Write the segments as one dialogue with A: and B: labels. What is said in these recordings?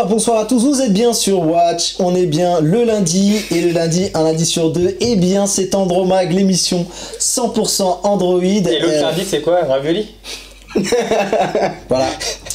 A: Bonsoir à tous, vous êtes bien sur Watch, on est bien le lundi, et le lundi, un lundi sur deux, et bien c'est Andromag, l'émission 100% Android.
B: Et l'autre lundi c'est quoi, ravioli?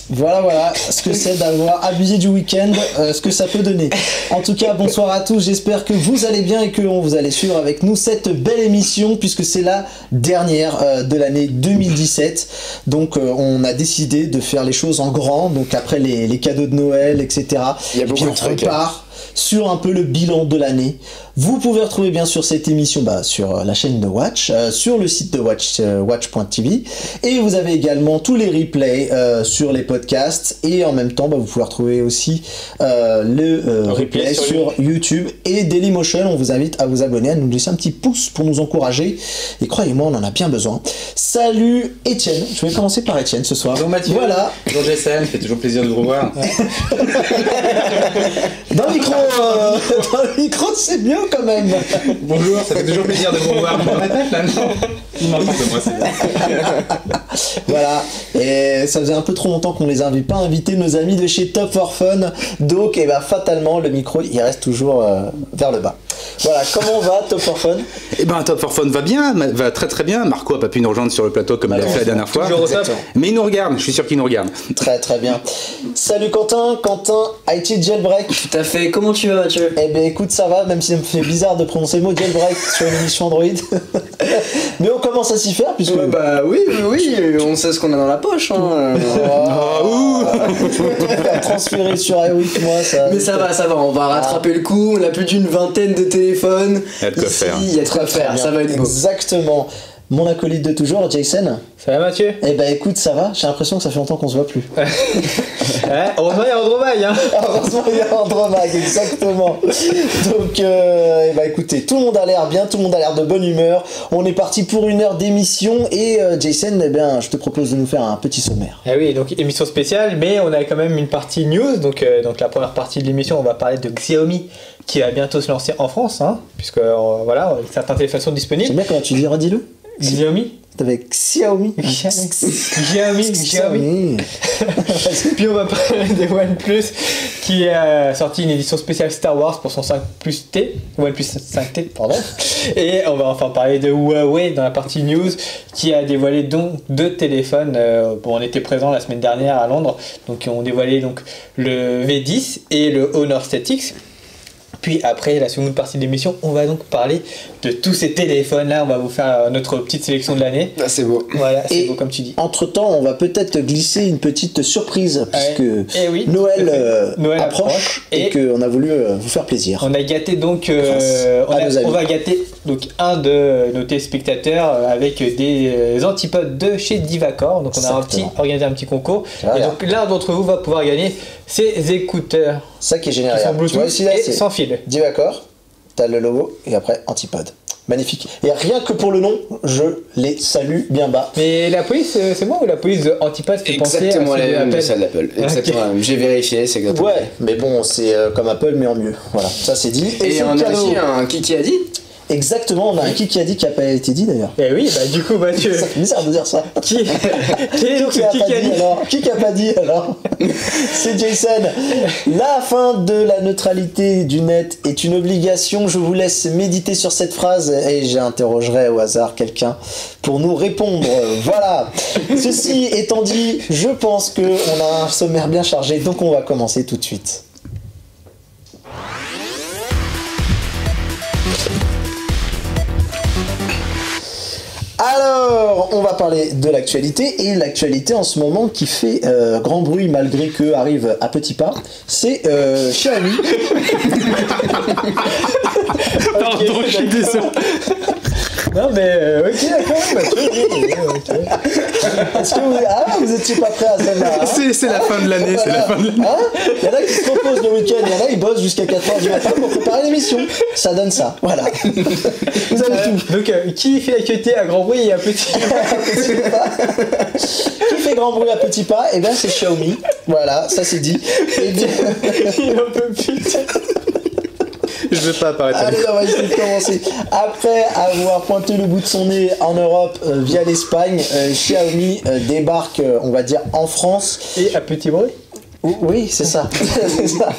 A: Voilà ce que c'est d'avoir abusé du week-end, ce que ça peut donner. En tout cas, bonsoir à tous, j'espère que vous allez bien et que vous allez suivre avec nous cette belle émission puisque c'est la dernière de l'année 2017. Donc on a décidé de faire les choses en grand, donc après les cadeaux de Noël, etc.
C: Il y a beaucoup
A: de trucs. On repart sur un peu le bilan de l'année. Vous pouvez retrouver bien sûr cette émission sur la chaîne de Watch, sur le site de Watch, watch.tv, et vous avez également tous les replays sur les podcasts, et en même temps vous pouvez retrouver aussi le replay sur YouTube et Dailymotion. On vous invite à vous abonner, à nous laisser un petit pouce pour nous encourager, et croyez-moi, on en a bien besoin. Salut Étienne, je vais commencer par Étienne ce soir.
C: Bonjour Mathieu.
A: Voilà.
C: Bonjour Jason, ça fait toujours plaisir de vous revoir.
A: Dans le micro, c'est mieux quand même.
C: Bonjour, ça fait toujours plaisir de vous revoir. On répète là, non, moi c'est bien.
A: Voilà, et ça faisait un peu trop longtemps qu'on les avait pas invités, nos amis de chez Top for Fun, donc fatalement le micro il reste toujours vers le bas. Voilà, comment va Top for Fun?
C: Top for Fun va bien, va très très bien. Marco a pas pu nous rejoindre sur le plateau comme il a fait la dernière fois. Mais il nous regarde, je suis sûr qu'il nous regarde.
A: Très très bien. Salut Quentin, IT Jailbreak.
D: Tout à fait, comment tu vas Mathieu?
A: Eh ben écoute, ça va, même si ça me fait bizarre de prononcer le mot jailbreak sur une émission Android. Mais on commence à s'y faire puisque...
D: Oui, on sait ce qu'on a dans la poche. Hein.
A: Transférer sur iOS, moi ça...
D: Mais ça va, on va rattraper le coup, on a plus d'une vingtaine de téléphones.
C: Il y a de quoi faire.
D: Il y a de quoi faire, ça va être beau.
A: Exactement. Mon acolyte de toujours, Jason.
B: Ça va Mathieu?
A: Eh ben écoute, ça va, j'ai l'impression que ça fait longtemps qu'on se voit plus.
B: Heureusement il y a Andromag, hein.
A: Heureusement il y a Andromag, exactement. Donc écoutez, tout le monde a l'air bien, tout le monde a l'air de bonne humeur. On est parti pour une heure d'émission et Jason, je te propose de nous faire un petit sommaire.
B: Ah oui, donc émission spéciale, mais on a quand même une partie news, donc la première partie de l'émission, on va parler de Xiaomi qui va bientôt se lancer en France, hein, puisque certains téléphones sont disponibles.
A: J'aime bien comment tu dis, redis-le.
B: Xiaomi.
A: Avec Xiaomi.
B: Xiaomi. Puis on va parler de OnePlus qui a sorti une édition spéciale Star Wars pour son 5 Plus T, OnePlus 5T, pardon. Et on va enfin parler de Huawei dans la partie news qui a dévoilé donc 2 téléphones. On était présent la semaine dernière à Londres, donc ils ont dévoilé donc le V10 et le Honor 7X. Puis après la seconde partie de l'émission, on va donc parler de tous ces téléphones-là. On va vous faire notre petite sélection de l'année.
D: Ah, c'est beau.
B: Voilà, c'est beau comme tu dis.
A: Entre-temps, on va peut-être glisser une petite surprise puisque Noël approche et qu'on a voulu vous faire plaisir.
B: On a gâté donc, on va gâter donc un de nos téléspectateurs avec des antipodes de chez Divacor. Donc on a organisé un petit concours. Et donc l'un d'entre vous va pouvoir gagner ces écouteurs.
A: Ça qui est génial.
B: Qui sont Bluetooth et sans fil.
A: Divacor, t'as le logo et après Antipode. Magnifique. Et rien que pour le nom, je les salue bien bas.
B: Mais la police, c'est moi ou la police de Antipode fait penser à
D: exactement celle d'Apple. Exactement.
B: Okay.
D: J'ai vérifié, c'est exactement.
A: Ouais, mais bon, c'est comme Apple mais en mieux. Voilà, ça c'est dit.
D: Et on a aussi un qui a dit.
A: Exactement, on a un qui a dit qui n'a pas été dit d'ailleurs.
B: Eh oui, bah du coup Mathieu.
A: C'est bizarre de dire ça.
B: Qui a pas dit alors? C'est Jason. La fin de la neutralité du net est une obligation. Je vous laisse méditer sur cette phrase et j'interrogerai au hasard quelqu'un pour nous répondre. Voilà. Ceci étant dit, je pense qu'on a un sommaire bien chargé, donc on va commencer tout de suite. Alors, on va parler de l'actualité, et l'actualité en ce moment qui fait grand bruit malgré que arrive à petits pas, c'est Xiaomi.
C: Pardon, je suis désolé.
B: Non mais ok d'accord, okay.
A: Est-ce que vous étiez pas prêts à celle-là, hein?
C: C'est la fin de l'année, c'est la fin de l'année.
A: Hein, il y en a qui se reposent le week-end, il y en a qui bossent jusqu'à 4h du matin pour préparer l'émission. Ça donne ça, voilà. Vous avez tout.
B: Donc qui fait l'actualité à grand bruit et à petit
A: pas. Qui fait grand bruit à petits pas? Eh bien c'est Xiaomi. Voilà, ça c'est dit. Et bien...
B: Il en peut plus.
C: Je veux pas apparaître.
A: Allez, on va essayer de commencer. Après avoir pointé le bout de son nez en Europe via l'Espagne, Xiaomi débarque, on va dire, en France.
B: Et à petit bruit.
A: Oui, c'est ça.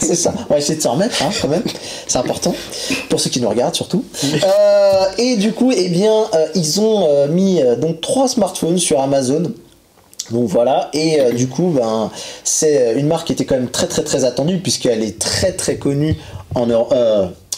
A: c'est ça. On va essayer de s'en remettre, hein, quand même. C'est important. Pour ceux qui nous regardent, surtout. Et du coup, eh bien, ils ont mis donc 3 smartphones sur Amazon. Donc voilà, et du coup, ben, c'est une marque qui était quand même très très très attendue, puisqu'elle est très très connue en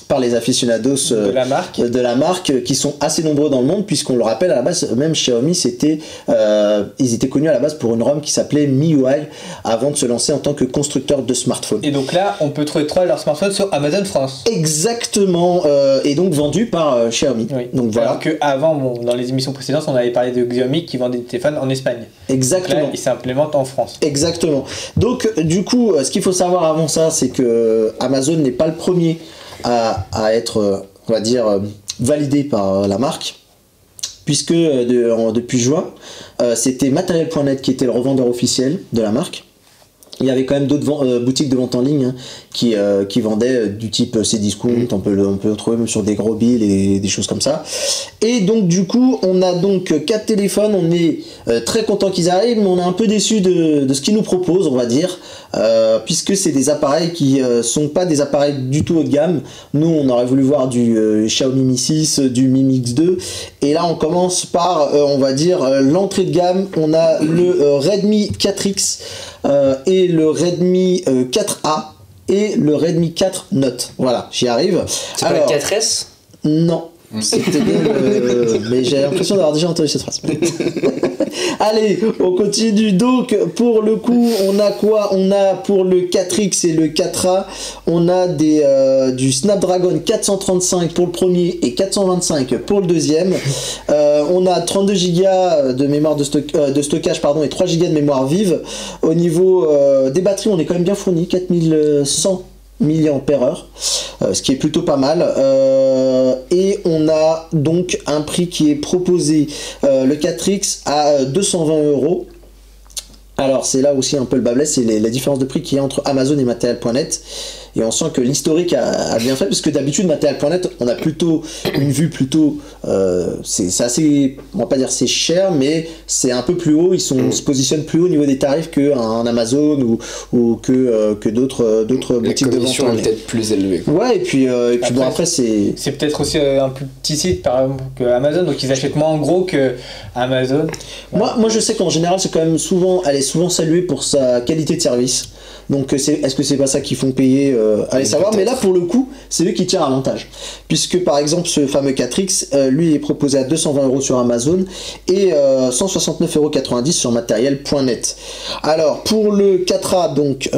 A: par les aficionados de la marque qui sont assez nombreux dans le monde, puisqu'on le rappelle à la base, même Xiaomi, ils étaient connus à la base pour une ROM qui s'appelait MIUI avant de se lancer en tant que constructeur de smartphones.
B: Et donc là, on peut trouver 3 de leurs smartphones sur Amazon France.
A: Exactement, et donc vendus par Xiaomi.
B: Oui.
A: Donc voilà.
B: Alors qu'avant, bon, dans les émissions précédentes, on avait parlé de Xiaomi qui vendait des téléphones en Espagne.
A: Exactement.
B: Donc là, ils s'implémentent en France.
A: Exactement. Donc du coup, ce qu'il faut savoir avant ça, c'est que Amazon n'est pas le premier à être, on va dire, validé par la marque, puisque depuis juin, c'était Matériel.net qui était le revendeur officiel de la marque. Il y avait quand même d'autres boutiques de vente en ligne, hein, qui vendaient du type Cdiscount, on peut le trouver même sur des gros bills et des choses comme ça. Et donc du coup, on a donc 4 téléphones, on est très content qu'ils arrivent, mais on est un peu déçu de ce qu'ils nous proposent, on va dire, puisque c'est des appareils qui sont pas des appareils du tout haut de gamme. Nous, on aurait voulu voir du Xiaomi Mi 6, du Mi Mix 2, et là on commence par, on va dire, l'entrée de gamme. On a le Redmi 4X et le Redmi 4A et le Redmi 4 Note. Voilà, j'y arrive.
D: C'est pas le 4S?
A: Non. C'était bien mais j'ai l'impression d'avoir déjà entendu cette phrase. Allez, on continue. Donc pour le coup, on a quoi? On a pour le 4X et le 4A, on a du Snapdragon 435 pour le premier et 425 pour le deuxième. On a 32 Go de mémoire de stockage et 3 Go de mémoire vive. Au niveau des batteries, on est quand même bien fourni, 4100 mAh, ce qui est plutôt pas mal, et on a donc un prix qui est proposé, le 4X à 220 €. Alors c'est là aussi un peu le bas blesse, c'est la différence de prix qu'il y a entre Amazon et Matériel.net, et on sent que l'historique a bien fait, parce que d'habitude Matériel.net, on a plutôt une vue plutôt, c'est assez, on va pas dire c'est cher, mais c'est un peu plus haut, se positionnent plus haut au niveau des tarifs qu'un Amazon ou que d'autres boutiques de vente.
D: Les commissions sont peut-être plus élevées.
A: Ouais, et puis bon, après c'est
B: peut-être aussi un plus petit site par exemple que Amazon, donc ils achètent moins en gros que Amazon.
A: Moi je sais qu'en général c'est quand même elle est souvent saluée pour sa qualité de service. Donc est-ce que c'est pas ça qu'ils font payer, allez savoir, mais là pour le coup c'est eux qui tirent avantage, puisque par exemple ce fameux 4X, lui est proposé à 220 € sur Amazon et 169,90 € sur Matériel.net. Alors pour le 4A, donc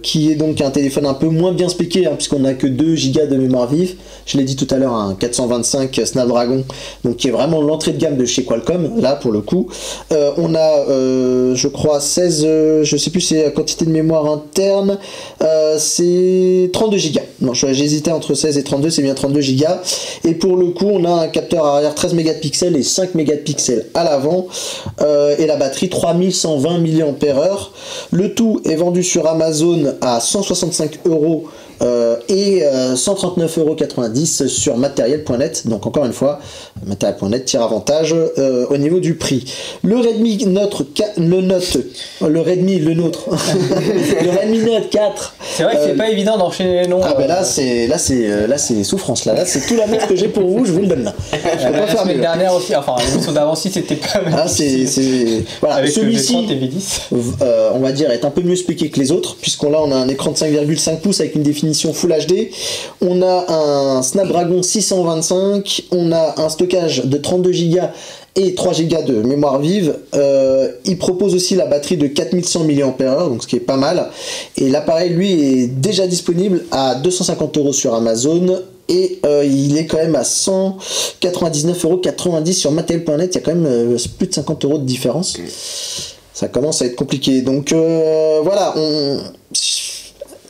A: qui est donc un téléphone un peu moins bien spéqué, hein, puisqu'on a que 2 Go de mémoire vive, je l'ai dit tout à l'heure, un 425 Snapdragon, donc qui est vraiment l'entrée de gamme de chez Qualcomm. Là pour le coup on a je crois 16, je sais plus c'est la quantité de mémoire interne, c'est 32 Go. Non, j'hésitais entre 16 et 32, c'est bien 32 Go. Et pour le coup, on a un capteur arrière 13 mégapixels et 5 mégapixels à l'avant, et la batterie 3120 mAh. Le tout est vendu sur Amazon à 165 € et 139,90 € sur Matériel.net. Donc encore une fois, Matériel.net tire avantage au niveau du prix. Le Redmi Note, le Redmi Note 4.
B: C'est vrai que c'est pas évident d'enchaîner les noms.
A: Ah ben là c'est souffrance là c'est tout l'amour que j'ai pour vous, je vous le donne là.
B: La semaine dernière aussi, enfin l'émission d'avant aussi c'était pas mal.
A: Ah voilà,
B: avec
A: celui-ci on va dire est un peu mieux expliqué que les autres, puisqu'on a un écran de 5,5 pouces avec une définition Full HD, on a un Snapdragon 625, on a un stockage de 32 Go et 3 Go de mémoire vive. Il propose aussi la batterie de 4100 mAh, donc ce qui est pas mal, et l'appareil lui est déjà disponible à 250 € sur Amazon, et il est quand même à 199,90 € sur Mattel.net. Il y a quand même plus de 50 € de différence. Ça commence à être compliqué, donc voilà,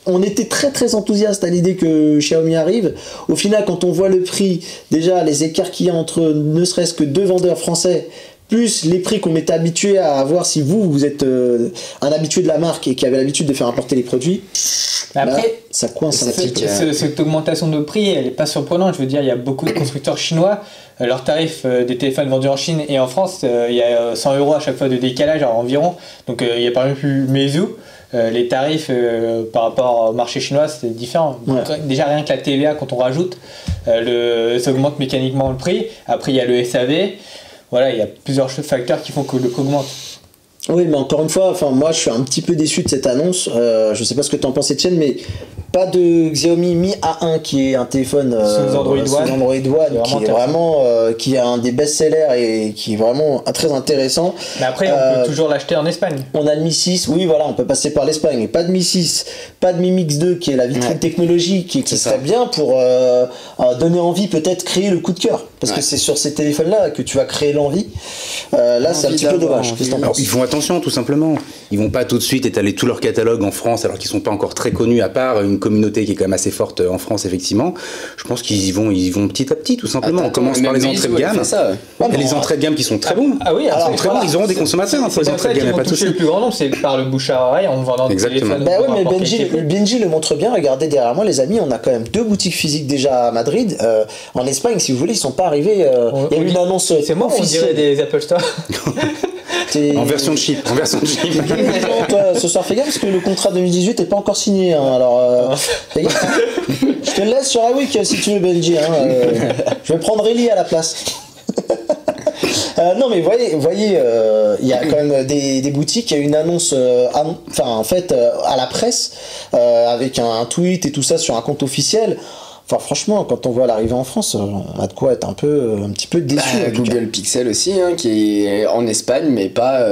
A: on était très très enthousiaste à l'idée que Xiaomi arrive. Au final, quand on voit le prix, déjà les écarts qu'il y a entre ne serait-ce que 2 vendeurs français, plus les prix qu'on était habitué à avoir si vous êtes un habitué de la marque et qui avait l'habitude de faire importer les produits.
B: Après,
A: là, ça coince un petit peu.
B: Cette augmentation de prix, elle n'est pas surprenante. Je veux dire, il y a beaucoup de constructeurs chinois. Leurs tarifs des téléphones vendus en Chine et en France, il y a 100 € à chaque fois de décalage environ. Donc il y a par exemple Meizu. Les tarifs par rapport au marché chinois, c'est différent.
A: Ouais.
B: Déjà, rien que la TVA, quand on rajoute, ça augmente mécaniquement le prix. Après, il y a le SAV. Voilà, il y a plusieurs facteurs qui font que le prix augmente.
A: Oui, mais encore une fois, moi je suis un petit peu déçu de cette annonce. Je sais pas ce que tu en penses, Etienne, mais pas de Xiaomi Mi A1 qui est un téléphone
B: sous Android One,
A: qui est vraiment qui a un des best-sellers et qui est vraiment très intéressant.
B: Mais après, on peut toujours l'acheter en Espagne.
A: On a le Mi 6, oui, voilà, on peut passer par l'Espagne, mais pas de Mi 6, pas de Mi Mix 2 qui est la vitrine technologique et qui serait bien pour donner envie, peut-être créer le coup de cœur. Parce que c'est sur ces téléphones-là que tu vas créer l'envie. Là, c'est un petit peu dommage. Qu'est-ce que t'en penses ?
C: Ils font attention, tout simplement. Ils vont pas tout de suite étaler tout leur catalogue en France, alors qu'ils sont pas encore très connus, à part une communauté qui est quand même assez forte en France, effectivement. Je pense qu'ils vont petit à petit, tout simplement. On commence par les entrées de gamme. Et les entrées de gamme qui sont très bons.
B: Ah oui, alors
C: très bons. Ils auront des consommateurs pour les entrées de gamme.
B: Pas toucher le plus grand nombre, c'est par le bouche à oreille en vendant des téléphones.
A: Bah oui, mais Benji le montre bien. Regardez derrière moi, les amis, on a quand même 2 boutiques physiques déjà à Madrid. En Espagne, si vous voulez, ils sont pas arrivés. Il y a eu une annonce.
B: C'est moi, on dirait des Apple Store.
C: En version de chip.
A: Toi, ce soir, fais gaffe parce que le contrat 2018 n'est pas encore signé. Alors, fais gaffe. Je te laisse sur Awik si tu veux, Benji. Je vais prendre Ellie à la place. Non mais voyez, il y a quand même des boutiques, il y a une annonce à la presse avec un tweet et tout ça sur un compte officiel. Enfin franchement, quand on voit l'arrivée en France, on a de quoi être un petit peu déçu.
D: Google Pixel aussi, qui est en Espagne, mais pas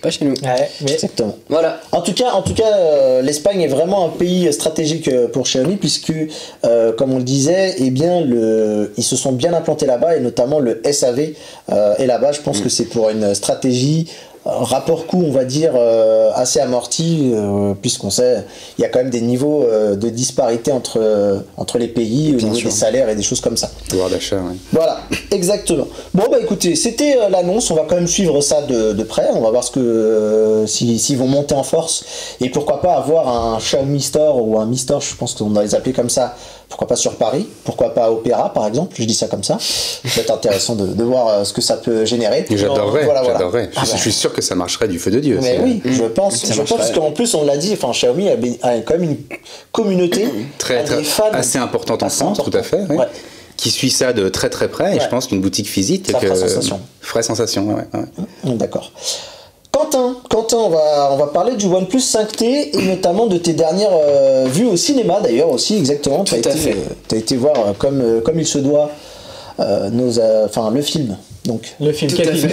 D: chez nous.
B: Ouais, mais...
A: Exactement.
D: Voilà.
A: En tout cas, l'Espagne est vraiment un pays stratégique pour Xiaomi puisque, comme on le disait, ils se sont bien implantés là-bas et notamment le SAV est là-bas. Je pense que c'est pour une stratégie rapport coût, on va dire, assez amorti, puisqu'on sait il y a quand même des niveaux de disparité entre les pays au niveau des salaires et des choses comme ça.
C: Pouvoir d'achat, oui.
A: Voilà, exactement. Bon bah écoutez, c'était l'annonce, on va quand même suivre ça de près, on va voir s'ils vont monter en force et pourquoi pas avoir un Xiaomi Store ou un Mi Store, je pense qu'on va les appeler comme ça. Pourquoi pas sur Paris, pourquoi pas à Opéra par exemple, je dis ça comme ça. Ça peut être intéressant de voir ce que que ça peut générer.
C: J'adorerais,
A: voilà.
C: Je suis sûr que ça marcherait du feu de Dieu.
A: Mais oui, je pense parce qu'en plus on l'a dit, Xiaomi a quand même une communauté
C: très assez importante en France, tout à fait. Oui. Ouais. Qui suit ça de très très près, et je pense qu'une boutique physique ferait sensation. Ouais.
A: D'accord. Quentin, on va parler du OnePlus 5T et notamment de tes dernières vues au cinéma d'ailleurs aussi, exactement. Tu as été voir comme il se doit le film. Donc.
B: Le film, quel film ?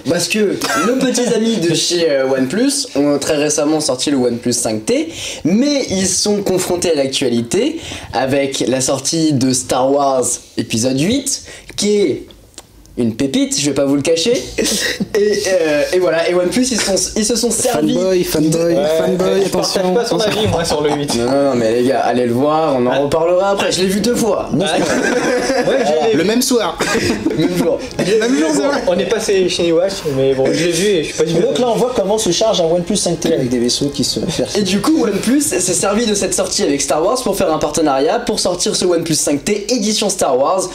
D: Parce que nos petits amis de chez OnePlus ont très récemment sorti le OnePlus 5T, mais ils sont confrontés à l'actualité avec la sortie de Star Wars épisode 8, qui est une pépite, je vais pas vous le cacher. Et voilà, et OnePlus ils se sont servis.
C: Fanboy, attention.
B: Je partage pas son avis moi sur le 8.
D: Non, mais les gars, allez le voir, on en reparlera après. Je l'ai vu 2 fois.
C: Le même soir.
D: Même jour.
B: On est passé chez Watch, mais bon, je l'ai vu et je suis pas du tout.
A: Donc là, on voit comment se charge un OnePlus 5T avec des vaisseaux qui se percent.
D: Et du coup, OnePlus s'est servi de cette sortie avec Star Wars pour faire un partenariat pour sortir ce OnePlus 5T édition Star Wars.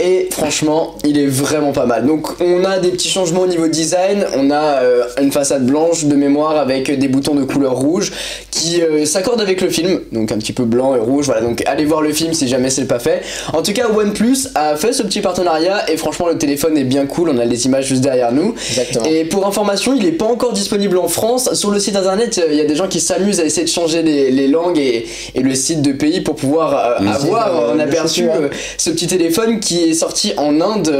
D: Et franchement, il est vraiment pas mal. Donc on a des petits changements au niveau design, on a une façade blanche de mémoire avec des boutons de couleur rouge qui s'accordent avec le film, donc un petit peu blanc et rouge, voilà, donc allez voir le film si jamais c'est pas fait. En tout cas, OnePlus a fait ce petit partenariat et franchement le téléphone est bien cool, on a les images juste derrière nous.
A: Exactement.
D: Et pour information, il est pas encore disponible en France. Sur le site internet, il y a des gens qui s'amusent à essayer de changer les langues et le site de pays pour pouvoir avoir un aperçu ce petit téléphone qui est sorti en Inde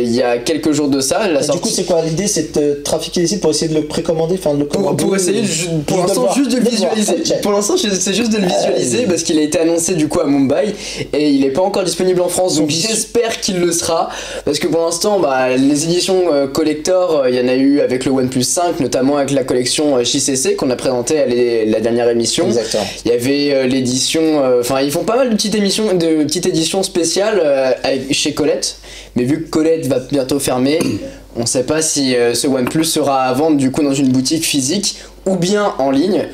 D: il y a quelques jours de ça.
A: Du coup, c'est quoi l'idée? C'est de trafiquer les sites pour essayer de le précommander, enfin de le commander.
D: Pour essayer, pour l'instant, juste de le visualiser. Pour l'instant, c'est juste de le visualiser parce qu'il a été annoncé du coup à Mumbai et il est pas encore disponible en France. Donc j'espère qu'il le sera parce que pour l'instant, les éditions collector, il y en a eu avec le OnePlus 5, notamment avec la collection JCC qu'on a présenté à la dernière émission.
A: Exactement.
D: Il y avait l'édition, ils font pas mal de petites éditions spéciales chez Colette, mais vu que Colette va bientôt fermer, On sait pas si ce OnePlus sera à vendre du coup dans une boutique physique ou bien en ligne.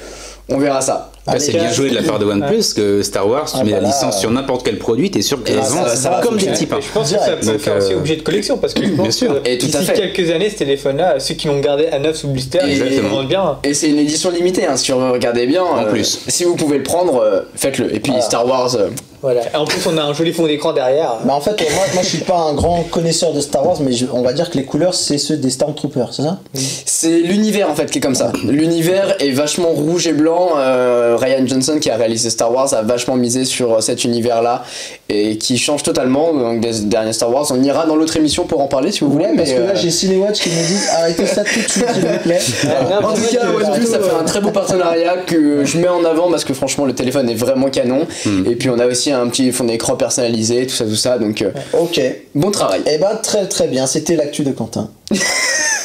D: On verra ça.
C: C'est bien joué de la part de OnePlus que Star Wars, tu mets la licence sur n'importe quel produit, t'es sûr qu'ils vendent comme des petits pains.
B: Je pense que ça peut faire aussi objet de collection parce que je pense que d'ici quelques années, ce téléphone-là, ceux qui l'ont gardé à neuf sous blister, ils le vendent bien.
D: Et c'est une édition limitée, hein, si vous regardez bien.
C: En plus.
D: Si vous pouvez le prendre, faites-le. Et puis Star Wars.
B: Voilà. Et en plus, on a un joli fond d'écran derrière.
A: Bah en fait, moi je suis pas un grand connaisseur de Star Wars, mais on va dire que les couleurs c'est ceux des Stormtroopers, c'est ça?
D: C'est l'univers en fait qui est comme ça. L'univers est vachement rouge et blanc. Ryan Johnson qui a réalisé Star Wars a vachement misé sur cet univers-là et qui change totalement donc, des derniers Star Wars. On ira dans l'autre émission pour en parler si vous voulez.
A: Parce que là j'ai Cinewatch qui me dit arrêtez ça tout de suite s'il vous plaît.
D: En tout cas, OnePlus ça fait un très beau partenariat que je mets en avant parce que franchement le téléphone est vraiment canon. Et puis on a aussi un petit fond d'écran personnalisé, tout ça, donc
A: ok,
D: bon travail.
A: Et ben très très bien, c'était l'actu de Quentin.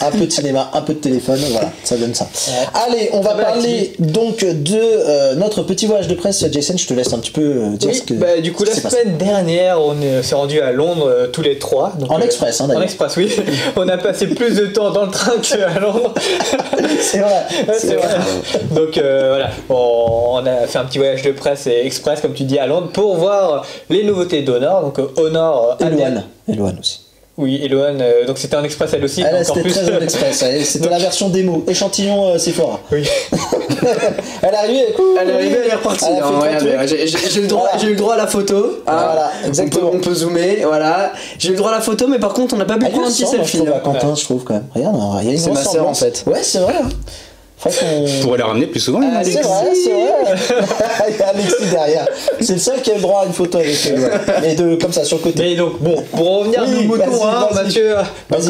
A: Un peu de cinéma, un peu de téléphone, voilà, ça donne ça. Allez, on va parler donc de notre petit voyage de presse. Jason, je te laisse un petit peu dire ce que.
B: Bah, du coup, la semaine dernière, on s'est rendu à Londres tous les trois. Donc,
A: en express, hein, d'ailleurs.
B: En express, oui. On a passé plus de temps dans le train qu'à Londres.
A: C'est vrai.
B: C'est vrai. Donc voilà, on a fait un petit voyage de presse express, comme tu dis, à Londres pour voir les nouveautés d'Honor. Donc Honor.
A: Eloane aussi.
B: Oui, Eloane, donc c'était en express elle aussi.
A: C'était très en express, c'était la version démo, échantillon Sephora.
B: Oui.
A: Elle est arrivée,
D: elle est repartie. J'ai eu le droit à la photo.
A: Voilà, exactement.
D: On peut zoomer, voilà. J'ai eu le droit à la photo, mais par contre, on n'a pas pu prendre un petit selfie.
A: Quentin, je trouve quand même. Regarde, il y a une
D: c'est ma sœur en fait.
A: Ouais, c'est vrai.
C: On pourrait la ramener plus souvent.
A: C'est vrai. Il y a Alexis derrière. C'est le seul qui a le droit à une photo avec lui. Et comme ça sur le côté.
B: Mais donc bon, pour revenir à nos moutons, Mathieu. Donc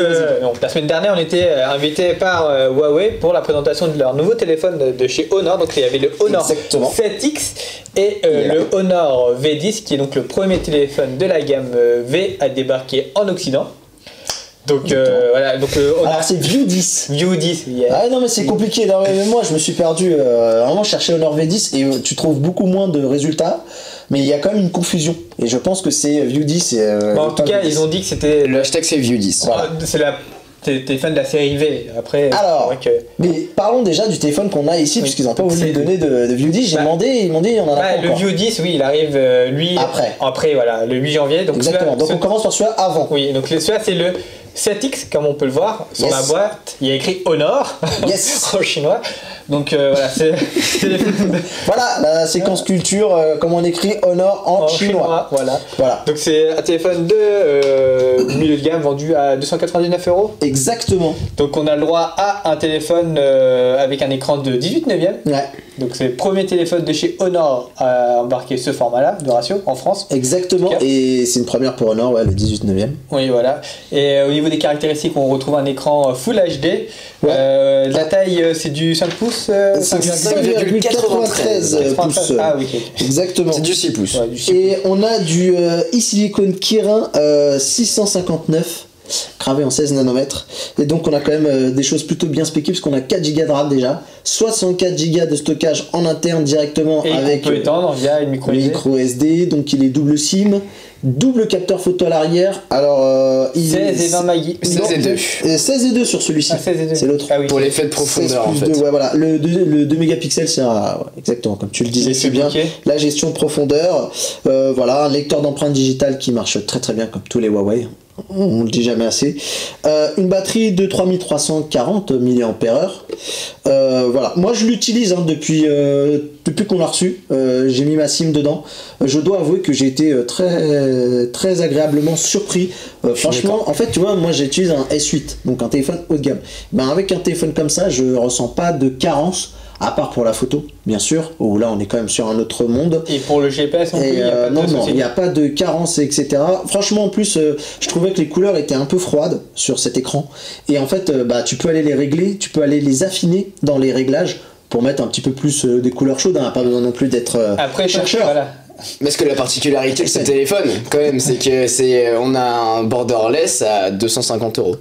B: la semaine dernière, on était invité par Huawei pour la présentation de leur nouveau téléphone de chez Honor. Donc il y avait le Honor 7X et le Honor V10, qui est donc le premier téléphone de la gamme V à débarquer en Occident. Donc voilà,
A: alors c'est View 10.
B: View 10, yeah.
A: Ah non mais c'est compliqué, non, mais moi je me suis perdu, vraiment je cherchais Honor V10 et tu trouves beaucoup moins de résultats, mais il y a quand même une confusion, et je pense que c'est View 10 et...
B: en tout cas, ils ont dit que c'était...
D: Le hashtag c'est View 10.
B: Voilà. C'est la téléphone de la série V, après...
A: Alors, mais parlons déjà du téléphone qu'on a ici, puisqu'ils n'ont pas voulu me donner de View 10, j'ai demandé, ils m'ont dit on en a pas
B: le
A: encore.
B: View 10, oui, il arrive, lui... Après, voilà, le 8 janvier. Donc
A: exactement, donc on commence par celui-là avant.
B: Oui, donc celui-là c'est le 7X, comme on peut le voir sur la boîte, il y a écrit Honor en chinois. Donc voilà, c'est
A: voilà la séquence culture, comme on écrit Honor en chinois.
B: Voilà. Donc c'est un téléphone de milieu de gamme vendu à 299 €.
A: Exactement.
B: Donc on a le droit à un téléphone avec un écran de 18 neuvième.
A: Ouais.
B: Donc c'est le premier téléphone de chez Honor à embarquer ce format-là de ratio en France.
A: Exactement, et c'est une première pour Honor, le 18 neuvième.
B: Oui, voilà. Et au niveau des caractéristiques, on retrouve un écran Full HD. La taille, c'est du 5 pouces.
A: 5,93 pouces.
B: Ah oui,
A: exactement.
D: C'est du 6 pouces.
B: Ouais, du 6
A: et on a du e-silicone Kirin 659 gravé en 16 nanomètres, et donc on a quand même des choses plutôt bien spécifiques, parce qu'on a 4 Go de RAM déjà, 64 Go de stockage en interne directement,
B: et
A: avec
B: on peut étendre via une micro
A: SD, donc il est double SIM, double capteur photo à l'arrière. Alors
B: 16 et 20 Maggie.
D: 16 et 2.
A: 16 et 2 sur celui-ci.
B: C'est
A: l'autre.
B: Ah oui,
D: pour l'effet de profondeur en fait.
A: 2, ouais, voilà. Le 2 mégapixels, c'est exactement comme tu le disais, c'est bien. La gestion de profondeur. Voilà, un lecteur d'empreintes digitales qui marche très très bien comme tous les Huawei. On le dit jamais assez. Une batterie de 3340 mAh. Voilà. Moi je l'utilise depuis qu'on l'a reçu. J'ai mis ma SIM dedans. Je dois avouer que j'ai été très, très agréablement surpris. Franchement, en fait, tu vois, moi j'utilise un S8, donc un téléphone haut de gamme. Ben, avec un téléphone comme ça, je ressens pas de carence. À part pour la photo, bien sûr, où là on est quand même sur un autre monde.
B: Et pour le GPS,
A: il n'y a pas de carence, etc. Franchement, en plus, je trouvais que les couleurs étaient un peu froides sur cet écran. Et en fait, tu peux aller les régler, tu peux aller les affiner dans les réglages pour mettre un petit peu plus des couleurs chaudes. Pas besoin non plus d'être chercheur.
D: Voilà. Parce que la particularité de ce téléphone, quand même, c'est que on a un borderless à 250 €.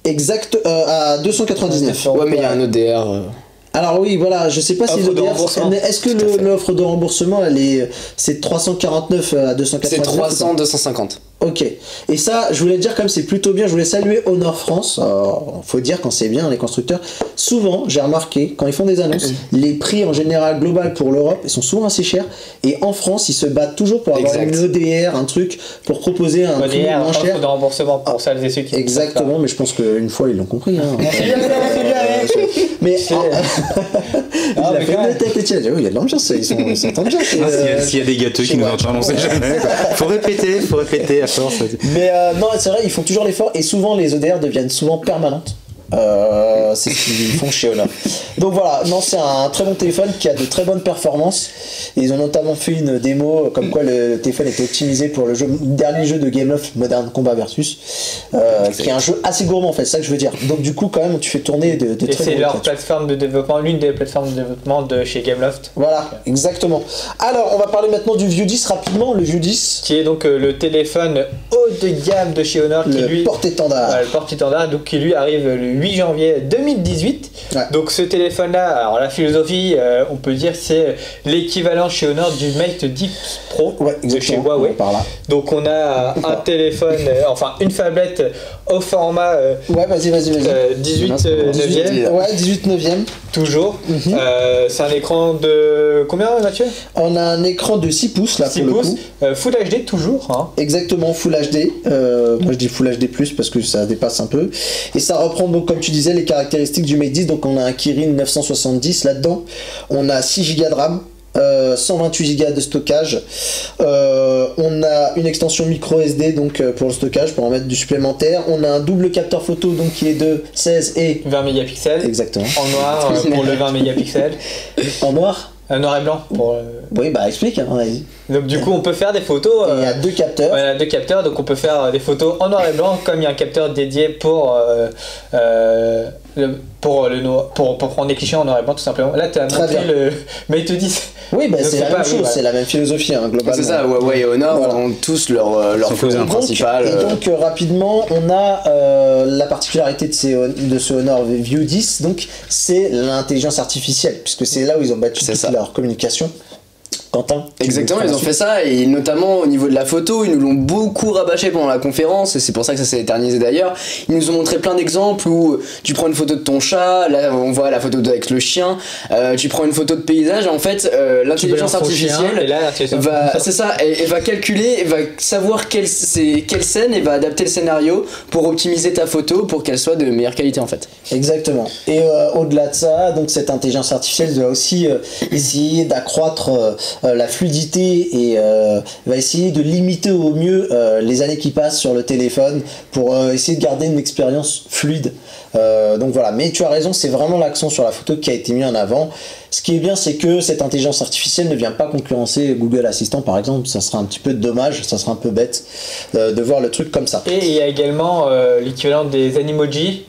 A: Exact, à 299.
D: Ouais, mais il y a un ODR.
A: Alors oui, voilà, je sais pas si
B: Offre de remboursement.
A: est-ce que l'offre de remboursement, c'est de 349 à 299?
D: C'est 300, 250.
A: Ok. Et ça, je voulais dire comme c'est plutôt bien, je voulais saluer Honor France. Faut dire quand c'est bien, les constructeurs. Souvent, j'ai remarqué, quand ils font des annonces, les prix en général global pour l'Europe, ils sont souvent assez chers. Et en France, ils se battent toujours pour avoir une ODR, un truc, pour proposer un prix moins cher.
B: Offre de remboursement pour celles et ceux qui.
A: Exactement, mais je pense qu'une fois, ils l'ont compris. Hein. Mais il a fait une tête, Etienne. Il y a de l'ambiance, ils s'entendent bien.
C: S'il y a des gâteux qui nous entendent, on sait jamais. Faut répéter à force.
A: Mais non, c'est vrai, ils font toujours l'effort et souvent les ODR deviennent souvent permanentes. C'est ce qu'ils font chez Honor. Donc voilà, non, c'est un très bon téléphone qui a de très bonnes performances. Et ils ont notamment fait une démo comme quoi le téléphone était optimisé pour le dernier jeu de Gameloft, Modern Combat Versus, qui est un jeu assez gourmand en fait, c'est ça que je veux dire. Donc du coup quand même tu fais tourner de très
B: Et c'est leur plateforme de développement, l'une des plateformes de développement de chez Gameloft.
A: Voilà, exactement. Alors on va parler maintenant du View 10 rapidement, le View 10.
B: Qui est donc le téléphone haut de gamme de chez Honor, qui lui
A: porte-étendard.
B: Le porte-étendard, donc qui lui arrive le 8 janvier 2018. Ouais. Donc ce téléphone-là, alors la philosophie, on peut dire c'est l'équivalent chez Honor du Mate 10 Pro de chez Huawei. Donc on a un téléphone, enfin une phablette au format 18 neuvième.
A: Ouais, 18 neuvième.
B: Toujours. C'est un écran de combien, Mathieu?
A: On a un écran de 6 pouces là
B: 6 pouces, Full HD toujours. Hein.
A: Exactement, Full HD. Moi je dis Full HD+, parce que ça dépasse un peu. Et ça reprend donc, comme tu disais, les caractéristiques du Mate 10. Donc on a un Kirin 970 là-dedans. On a 6 Go de RAM. 128 Go de stockage. On a une extension micro SD donc pour le stockage, pour en mettre du supplémentaire. On a un double capteur photo donc qui est de 16 et
B: 20 mégapixels.
A: Exactement.
B: En noir pour le 20 mégapixels.
A: En noir.
B: Noir et blanc pour.
A: Oui, bah explique. Hein, vas-y.
B: Donc du coup on peut faire des photos.
A: Il y a deux capteurs.
B: Il y a deux capteurs, donc on peut faire des photos en noir et blanc, comme il y a un capteur dédié pour prendre des clichés en noir et blanc tout simplement. Là tu as montré le Mate 10.
A: Oui, bah c'est la même chose, c'est la même philosophie hein, globalement.
D: C'est ça, Huawei et Honor ont tous leur fonctionnement principal.
A: Et donc rapidement, on a la particularité de ce Honor View 10, donc c'est l'intelligence artificielle, puisque c'est là où ils ont battu toute leur communication. Quentin.
D: Exactement, ils ont fait ça et notamment au niveau de la photo, ils nous l'ont beaucoup rabâché pendant la conférence et c'est pour ça que ça s'est éternisé d'ailleurs. Ils nous ont montré plein d'exemples où tu prends une photo de ton chat, là on voit la photo avec le chien, tu prends une photo de paysage, en fait l'intelligence artificielle c'est ça, elle va calculer, elle va savoir quelle scène et va adapter le scénario pour optimiser ta photo pour qu'elle soit de meilleure qualité en fait.
A: Exactement. Et au-delà de ça, donc cette intelligence artificielle doit aussi essayer d'accroître la fluidité et va essayer de limiter au mieux les années qui passent sur le téléphone pour essayer de garder une expérience fluide. Donc voilà, mais tu as raison, c'est vraiment l'accent sur la photo qui a été mis en avant. Ce qui est bien, c'est que cette intelligence artificielle ne vient pas concurrencer Google Assistant par exemple. Ça sera un petit peu dommage, ça sera un peu bête de voir le truc comme ça.
B: Et il y a également l'équivalent des Animoji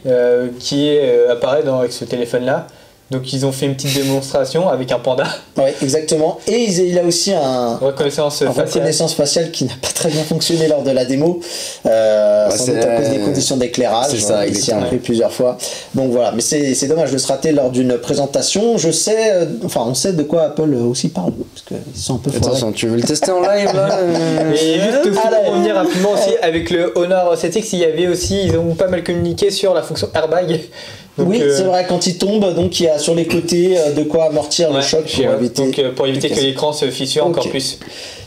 B: qui apparaît avec ce téléphone là. Donc ils ont fait une petite démonstration avec un panda.
A: Oui, exactement. Et il a aussi un reconnaissance faciale qui n'a pas très bien fonctionné lors de la démo. Sans doute à cause des conditions d'éclairage.
D: C'est ça,
A: il s'y a pris plusieurs fois. Donc voilà, mais c'est dommage de se rater lors d'une présentation. Je sais, on sait de quoi Apple aussi parle. Parce qu'ils sont un peu foirés.
D: Attention, tu veux le tester en live là
B: Et juste pour revenir rapidement aussi, avec le Honor 7X, ils ont pas mal communiqué sur la fonction airbag.
A: Donc, oui, c'est vrai, quand il tombe, donc il y a sur les côtés de quoi amortir le choc
B: pour éviter que l'écran se fissure encore plus.